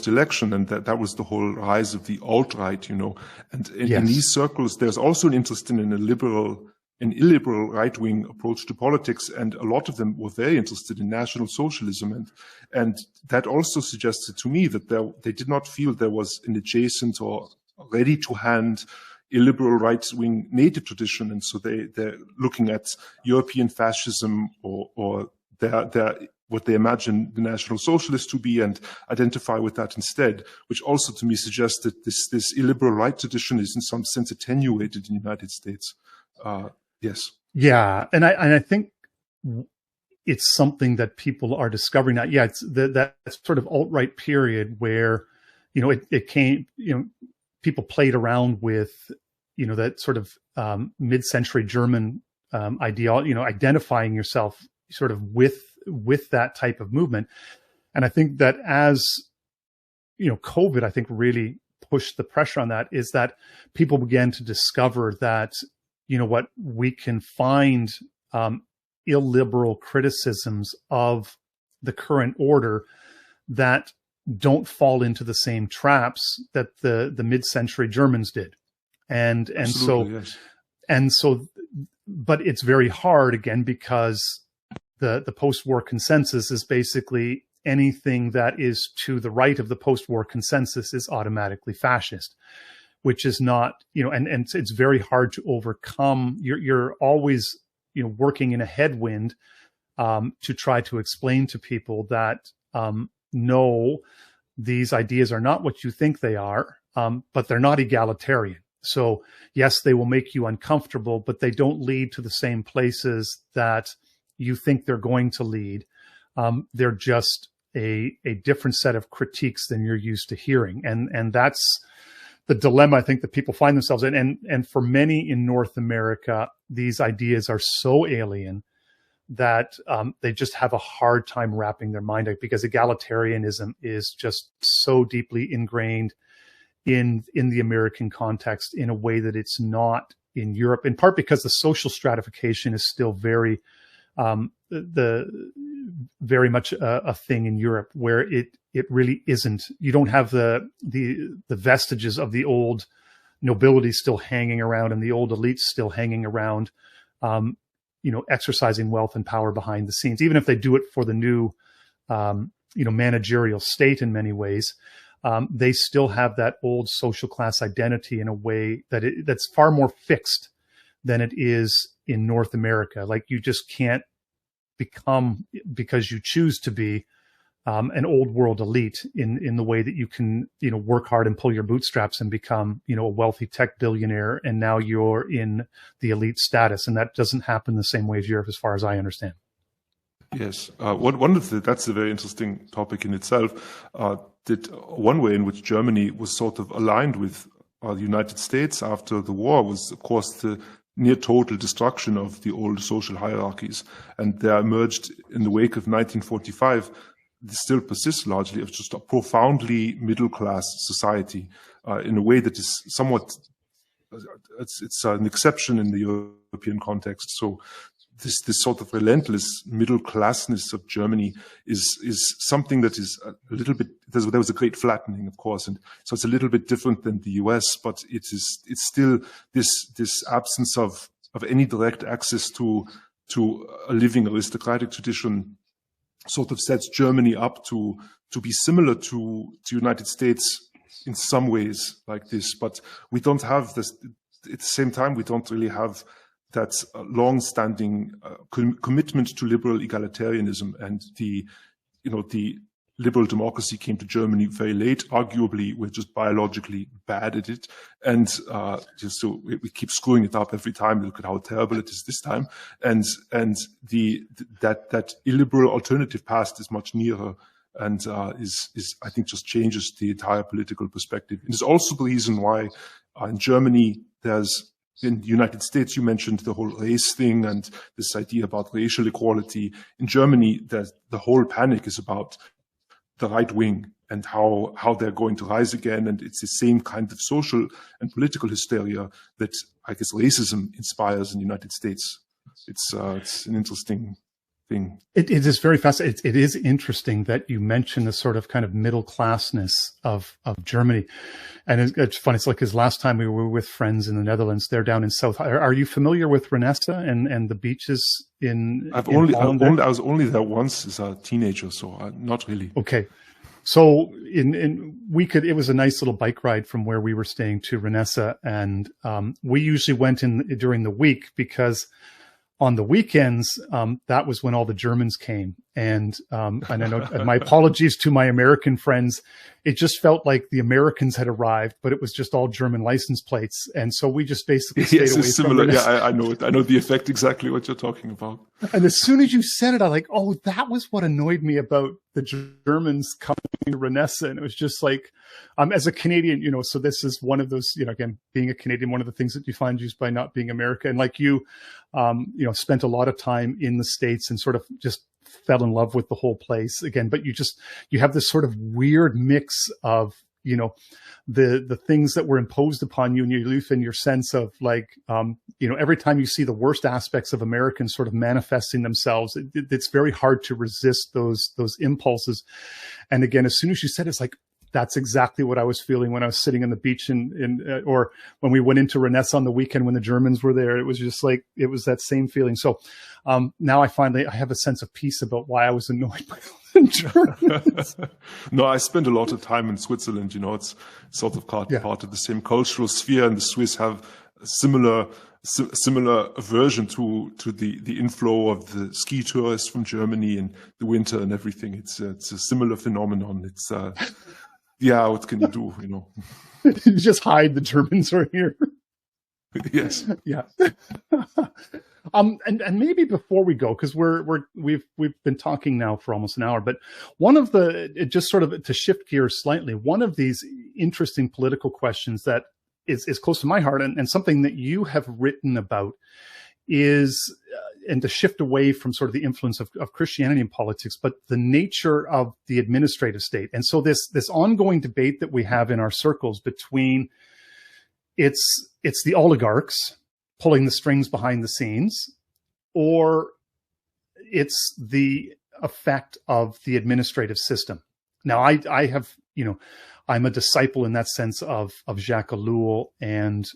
election, and that was the whole rise of the alt-right, And in these circles, there's also an interest in an illiberal right-wing approach to politics, and a lot of them were very interested in National Socialism, and that also suggested to me that they did not feel there was an adjacent or ready-to-hand illiberal right-wing native tradition, and so they're looking at European fascism or what they imagine the National Socialists to be, and identify with that instead, which also to me suggests that this illiberal right tradition is in some sense attenuated in the United States. Yes. Yeah, and I think it's something that people are discovering now. Yeah, it's that sort of alt-right period where it came. People played around with, that sort of mid-century German ideology, identifying yourself sort of with that type of movement. And I think that as, COVID, I think really pushed the pressure on that, is that people began to discover that, we can find illiberal criticisms of the current order that don't fall into the same traps that the mid-century Germans did. And so, but it's very hard again, because the post-war consensus is basically anything that is to the right of the post-war consensus is automatically fascist, which is not, and it's very hard to overcome. You're always, working in a headwind, to try to explain to people that, no, these ideas are not what you think they are, but they're not egalitarian. So yes, they will make you uncomfortable, but they don't lead to the same places that you think they're going to lead. They're just a different set of critiques than you're used to hearing. And that's the dilemma I think that people find themselves in. And for many in North America, these ideas are so alien that they just have a hard time wrapping their mind out, because egalitarianism is just so deeply ingrained in the American context in a way that it's not in Europe, in part because the social stratification is still very much a thing in Europe, where it really isn't. You don't have the vestiges of the old nobility still hanging around and the old elites still hanging around, exercising wealth and power behind the scenes, even if they do it for the new, managerial state in many ways. They still have that old social class identity in a way that's far more fixed than it is in North America. Like, you just can't become, because you choose to be an old world elite in the way that you can, work hard and pull your bootstraps and become, a wealthy tech billionaire. And now you're in the elite status. And that doesn't happen the same way as Europe, as far as I understand. Yes. That's a very interesting topic in itself. One way in which Germany was sort of aligned with the United States after the war was, of course, the near total destruction of the old social hierarchies. And there emerged, in the wake of 1945, this still persists largely, of just a profoundly middle-class society, in a way that is somewhat it's an exception in the European context. So this sort of relentless middle classness of Germany is something that is a little bit. There was a great flattening, of course, and so it's a little bit different than the US, but it's still this absence of any direct access to a living aristocratic tradition sort of sets Germany up to be similar to the United States in some ways like this, but we don't have this. At the same time, we don't really have that long-standing commitment to liberal egalitarianism, and the liberal democracy came to Germany very late. Arguably, we're just biologically bad at it, and just so we keep screwing it up every time. Look at how terrible it is this time, and that illiberal alternative past is much nearer, and is I think just changes the entire political perspective. And it's also the reason why in Germany in the United States, you mentioned the whole race thing and this idea about racial equality. In Germany, the whole panic is about the right wing and how they're going to rise again. And it's the same kind of social and political hysteria that I guess racism inspires in the United States. It's an interesting thing. It is very fascinating. It is interesting that you mention the sort of kind of middle classness of Germany. And it's funny. It's like his last time we were with friends in the Netherlands. They're down in South. Are you familiar with Renesse and the beaches in Holland? I was only there once as a teenager, so not really. Okay. So it was a nice little bike ride from where we were staying to Renesse. And we usually went during the week because on the weekends, that was when all the Germans came. And I know, and my apologies to my American friends. It just felt like the Americans had arrived, but it was just all German license plates. And so we just basically stayed away it's similar. from it. Yeah, I know it. I know the effect exactly what you're talking about. And as soon as you said it, I'm like, oh, that was what annoyed me about the Germans coming to Renesse. And it was just like, as a Canadian, so this is one of those, again, being a Canadian, one of the things that you find just by not being American. Like you, spent a lot of time in the States and sort of just fell in love with the whole place again. But you have this sort of weird mix of, the things that were imposed upon you in your youth and your sense of like, every time you see the worst aspects of Americans sort of manifesting themselves, it's very hard to resist those impulses. And again, as soon as you said it, it's like, that's exactly what I was feeling when I was sitting on the beach or when we went into Renesse on the weekend when the Germans were there. It was just like, it was that same feeling. So now I have a sense of peace about why I was annoyed by the Germans. No, I spent a lot of time in Switzerland. It's sort of part of the same cultural sphere, and the Swiss have a similar aversion to the inflow of the ski tourists from Germany in the winter and everything. It's a similar phenomenon. It's what can you do? You just hide. The Germans are here. Yes. Yeah. And maybe before we go, because we've been talking now for almost an hour, but just sort of to shift gears slightly, one of these interesting political questions that is close to my heart and something that you have written about is, and to shift away from sort of the influence of Christianity in politics, but the nature of the administrative state. And so this ongoing debate that we have in our circles between it's the oligarchs pulling the strings behind the scenes, or it's the effect of the administrative system. Now, I have, I'm a disciple in that sense of Jacques Ellul, and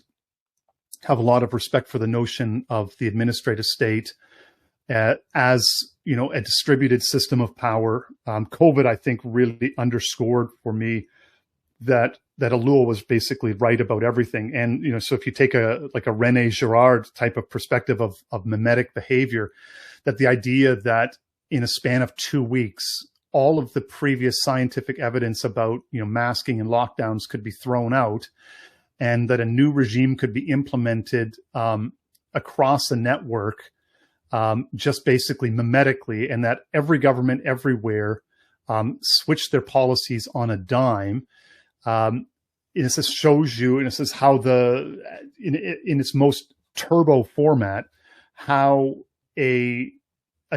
have a lot of respect for the notion of the administrative state as, a distributed system of power. COVID, I think, really underscored for me that Ellul was basically right about everything. And, so if you take a René Girard type of perspective of mimetic behavior, that the idea that in a span of 2 weeks, all of the previous scientific evidence about, masking and lockdowns could be thrown out, and that a new regime could be implemented across a network, just basically mimetically, and that every government everywhere switched their policies on a dime. It says shows you, and it says how in its most turbo format, how a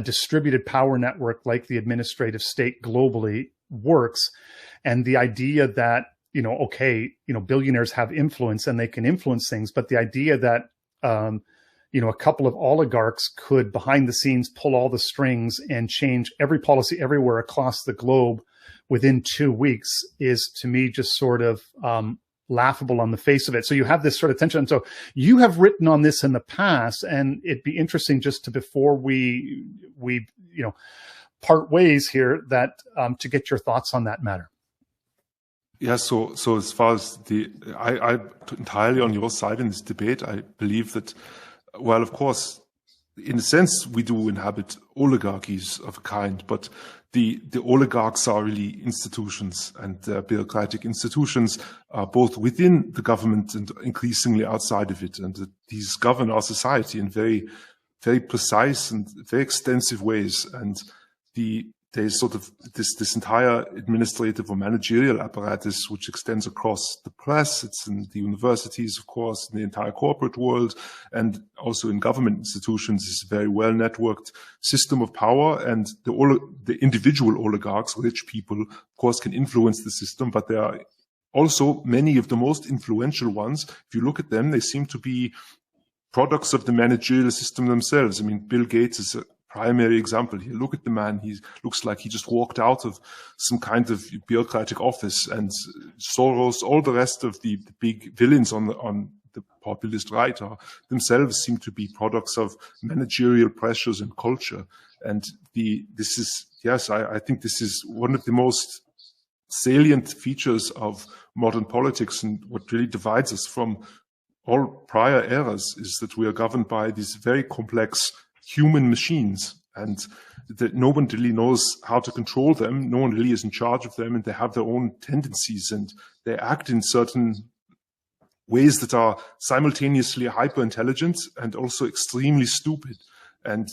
distributed power network like the administrative state globally works, and the idea that okay, billionaires have influence and they can influence things, but the idea that, a couple of oligarchs could behind the scenes pull all the strings and change every policy everywhere across the globe within 2 weeks is, to me, just sort of laughable on the face of it. So you have this sort of tension. And so you have written on this in the past, and it'd be interesting just to, before we part ways here, that to get your thoughts on that matter. Yeah, so as far as I'm entirely on your side in this debate. I believe that, well, of course, in a sense, we do inhabit oligarchies of a kind, but the oligarchs are really institutions, and bureaucratic institutions are both within the government and increasingly outside of it. And these govern our society in very, very precise and very extensive ways. And there's sort of this entire administrative or managerial apparatus which extends across the press. It's in the universities, of course, in the entire corporate world, and also in government institutions. It's a very well networked system of power, and the individual oligarchs, rich people, of course, can influence the system, but there are also many of the most influential ones. If you look at them, they seem to be products of the managerial system themselves. I mean, Bill Gates is a primary example here. Look at the man. He looks like he just walked out of some kind of bureaucratic office. And Soros, all the rest of the big villains on the populist right themselves seem to be products of managerial pressures and culture. And I think this is one of the most salient features of modern politics, and what really divides us from all prior eras is that we are governed by these very complex human machines, and that no one really knows how to control them. No one really is in charge of them, and they have their own tendencies, and they act in certain ways that are simultaneously hyper intelligent and also extremely stupid. And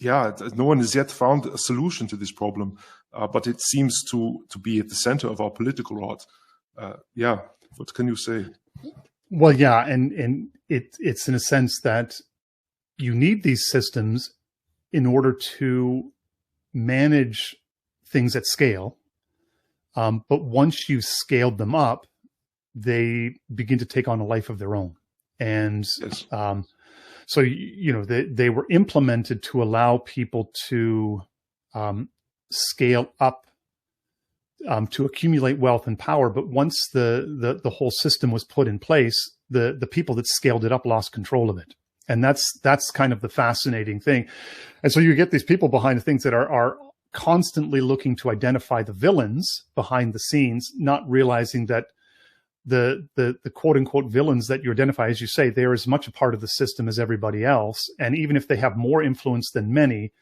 no one has yet found a solution to this problem, but it seems to be at the center of our political rot. What can you say? Well, yeah, and it's in a sense that you need these systems in order to manage things at scale. But once you've scaled them up, they begin to take on a life of their own. And yes. So, they were implemented to allow people to scale up, to accumulate wealth and power. But once the whole system was put in place, the people that scaled it up lost control of it. And that's kind of the fascinating thing. And so you get these people behind the things that are constantly looking to identify the villains behind the scenes, not realizing that the quote unquote villains that you identify, as you say, they're as much a part of the system as everybody else. And even if they have more influence than many,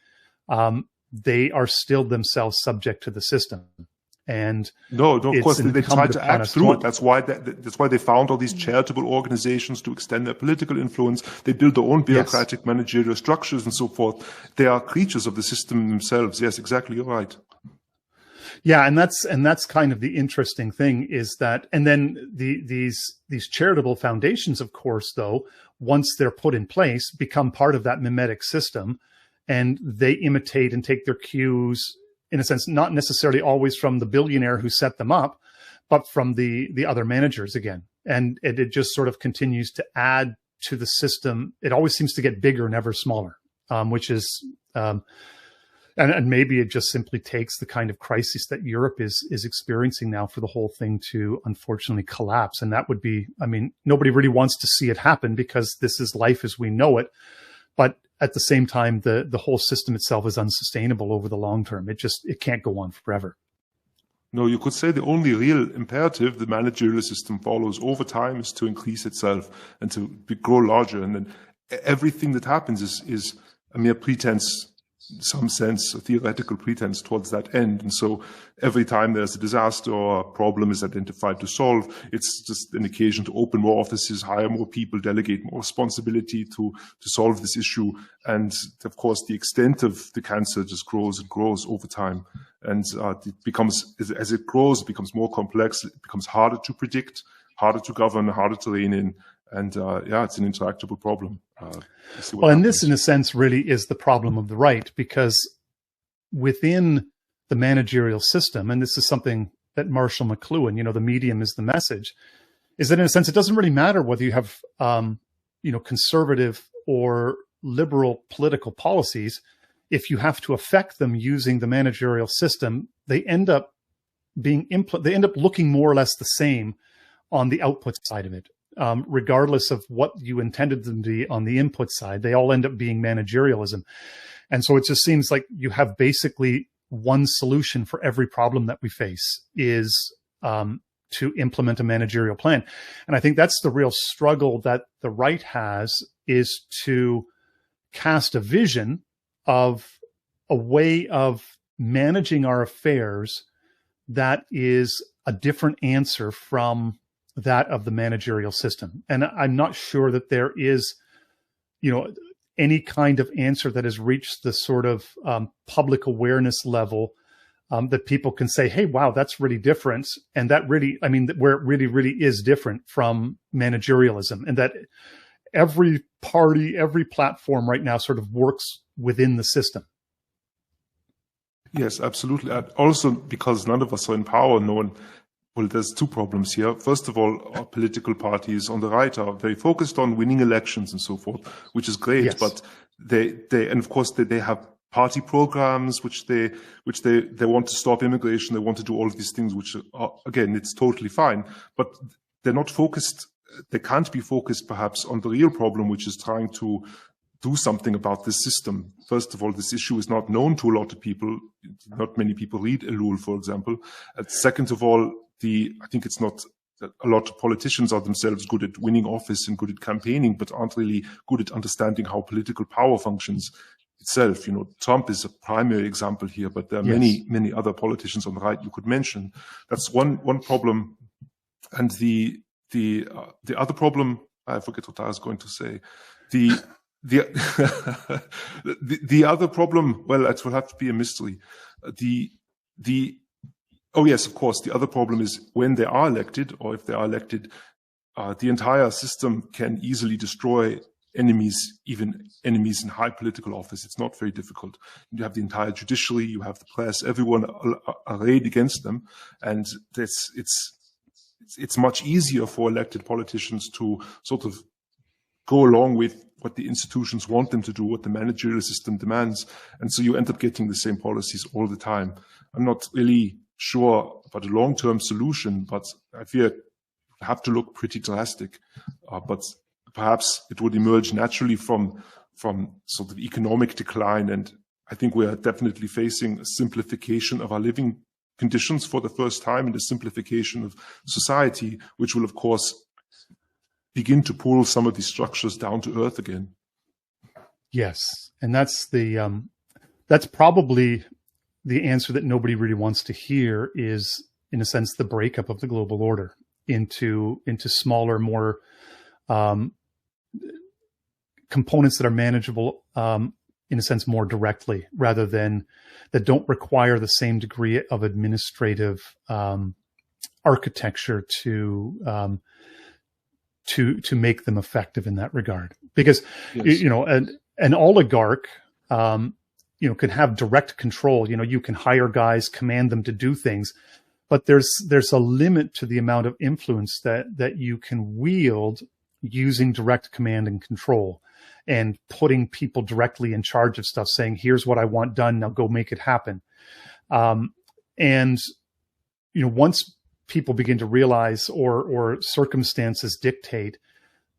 they are still themselves subject to the system. And no, of course they try to act through it. That's why they found all these charitable organizations to extend their political influence. They build their own bureaucratic managerial structures and so forth. They are creatures of the system themselves. Yes, exactly. You're right. Yeah, and that's kind of the interesting thing is that, and then these charitable foundations, of course, though, once they're put in place, become part of that mimetic system, and they imitate and take their cues, in a sense, not necessarily always from the billionaire who set them up, but from the other managers again. And it just sort of continues to add to the system. It always seems to get bigger, never smaller, which is, and maybe it just simply takes the kind of crisis that Europe is experiencing now for the whole thing to unfortunately collapse. And that would be, I mean, nobody really wants to see it happen because this is life as we know it. But at the same time, the whole system itself is unsustainable over the long term. It can't go on forever. No, you could say the only real imperative the managerial system follows over time is to increase itself and to grow larger. And then everything that happens is a mere pretense, in some sense, a theoretical pretense towards that end. And so every time there's a disaster or a problem is identified to solve, it's just an occasion to open more offices, hire more people, delegate more responsibility to solve this issue. And of course, the extent of the cancer just grows and grows over time. And it becomes, as it grows, it becomes more complex. It becomes harder to predict, harder to govern, harder to rein in. And it's an intractable problem. Well, and this, in a sense, really is the problem of the right, because within the managerial system, and this is something Marshall McLuhan, the medium is the message, is that in a sense, it doesn't really matter whether you have, conservative or liberal political policies. If you have to affect them using the managerial system, they end up looking more or less the same on the output side of it. Regardless of what you intended them to be on the input side, they all end up being managerialism. And so it just seems like you have basically one solution for every problem that we face is to implement a managerial plan. And I think that's the real struggle that the right has, is to cast a vision of a way of managing our affairs that is a different answer from that of the managerial system. And I'm not sure that there is, any kind of answer that has reached the sort of public awareness level that people can say, hey, wow, that's really different. And that really, where it really, really is different from managerialism, and that every party, every platform right now sort of works within the system. Yes, absolutely. And also, because none of us are in power, well, there's two problems here. First of all, our political parties on the right are very focused on winning elections and so forth, which is great. Yes. But and of course they have party programs, which they want to stop immigration. They want to do all of these things, which are, again, it's totally fine, but they're not focused. They can't be focused perhaps on the real problem, which is trying to do something about this system. First of all, this issue is not known to a lot of people. Not many people read Elul, for example. And second of all, I think it's not that a lot of politicians are themselves good at winning office and good at campaigning, but aren't really good at understanding how political power functions itself. Trump is a primary example here, but there are many other politicians on the right you could mention. That's one problem. And the other problem, I forget what I was going to say. The other problem, well, it will have to be a mystery. Oh, yes, of course. The other problem is when they are elected, or if they are elected, the entire system can easily destroy enemies, even enemies in high political office. It's not very difficult. You have the entire judiciary, you have the press, everyone arrayed against them. And it's much easier for elected politicians to sort of go along with what the institutions want them to do, what the managerial system demands. And so you end up getting the same policies all the time. I'm not really sure about a long-term solution, but I fear it would have to look pretty drastic. But perhaps it would emerge naturally from sort of economic decline. And I think we are definitely facing a simplification of our living conditions for the first time, and a simplification of society, which will, of course, begin to pull some of these structures down to earth again. Yes, and that's probably the answer that nobody really wants to hear, is, in a sense, the breakup of the global order into smaller, more components that are manageable, in a sense, more directly, rather than that don't require the same degree of administrative architecture to make them effective in that regard. Because yes. An oligarch can have direct control. You can hire guys, command them to do things, but there's a limit to the amount of influence that you can wield using direct command and control, and putting people directly in charge of stuff, saying, here's what I want done, now go make it happen. And once people begin to realize, or circumstances dictate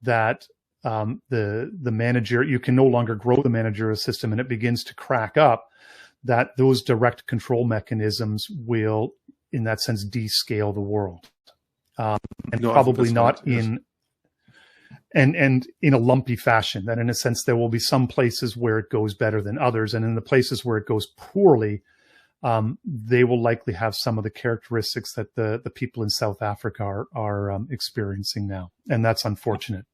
that the manager, you can no longer grow the managerial system, and it begins to crack up, that those direct control mechanisms will, in that sense, descale the world, and probably not in and in a lumpy fashion. That, in a sense, there will be some places where it goes better than others, and in the places where it goes poorly, they will likely have some of the characteristics that the people in South Africa are experiencing now, and that's unfortunate.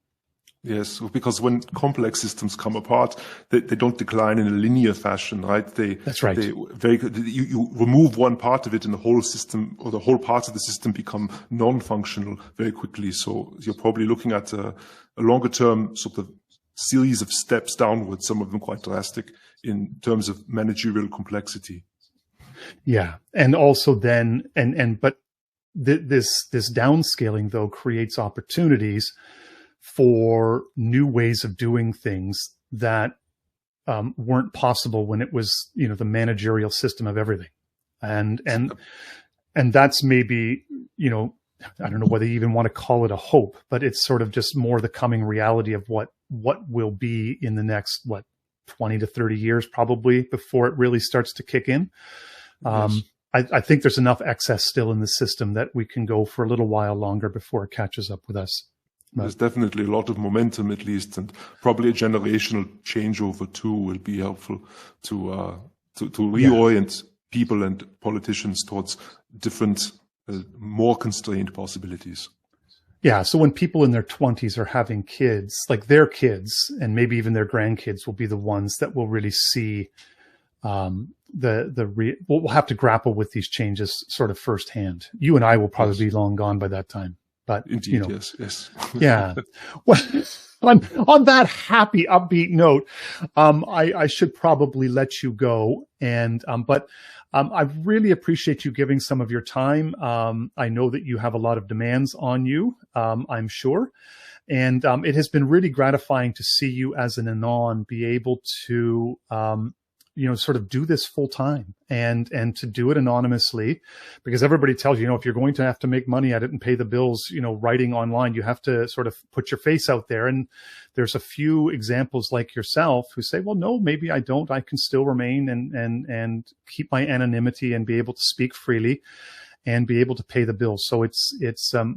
Yes, because when complex systems come apart, they don't decline in a linear fashion, right? That's right. You remove one part of it, and the whole system, or the whole parts of the system, become non-functional very quickly. So you're probably looking at a longer-term sort of series of steps downwards, some of them quite drastic in terms of managerial complexity. Yeah, and also then, but this downscaling, though, creates opportunities for new ways of doing things that weren't possible when it was, the managerial system of everything. And that's maybe, I don't know whether you even want to call it a hope, but it's sort of just more the coming reality of what will be in the next, 20 to 30 years, probably, before it really starts to kick in. Yes. I think there's enough excess still in the system that we can go for a little while longer before it catches up with us. There's definitely a lot of momentum, at least, and probably a generational changeover too will be helpful to reorient people and politicians towards different, more constrained possibilities. Yeah. So when people in their 20s are having kids, like their kids and maybe even their grandkids will be the ones that will really see we'll have to grapple with these changes sort of firsthand. You and I will probably be long gone by that time. But indeed, yes. Yeah. Well, on that happy, upbeat note, I should probably let you go. But I really appreciate you giving some of your time. I know that you have a lot of demands on you, I'm sure. And it has been really gratifying to see you as an anon be able to sort of do this full time and to do it anonymously, because everybody tells you, if you're going to have to make money at it and pay the bills, writing online, you have to sort of put your face out there. And there's a few examples like yourself who say, well, no, maybe I don't. I can still remain and keep my anonymity and be able to speak freely and be able to pay the bills. So it's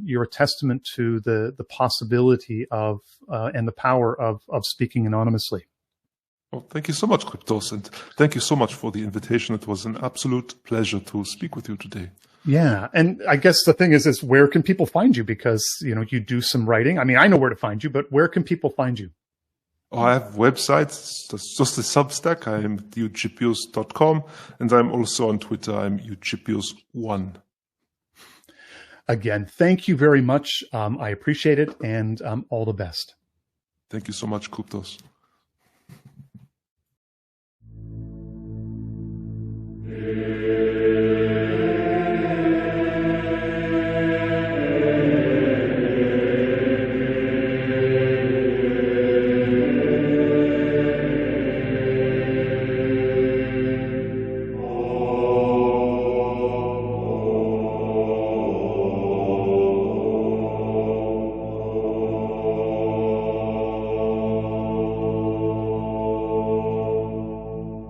you're a testament to the possibility of and the power of speaking anonymously. Well, thank you so much, Kryptos, and thank you so much for the invitation. It was an absolute pleasure to speak with you today. Yeah, and I guess the thing is where can people find you? Because, you do some writing. I mean, I know where to find you, but where can people find you? Oh, I have websites. That's just a Substack. I am Eugyppius.com, and I'm also on Twitter. I'm Eugyppius1. Again, thank you very much. I appreciate it, and all the best. Thank you so much, Kryptos.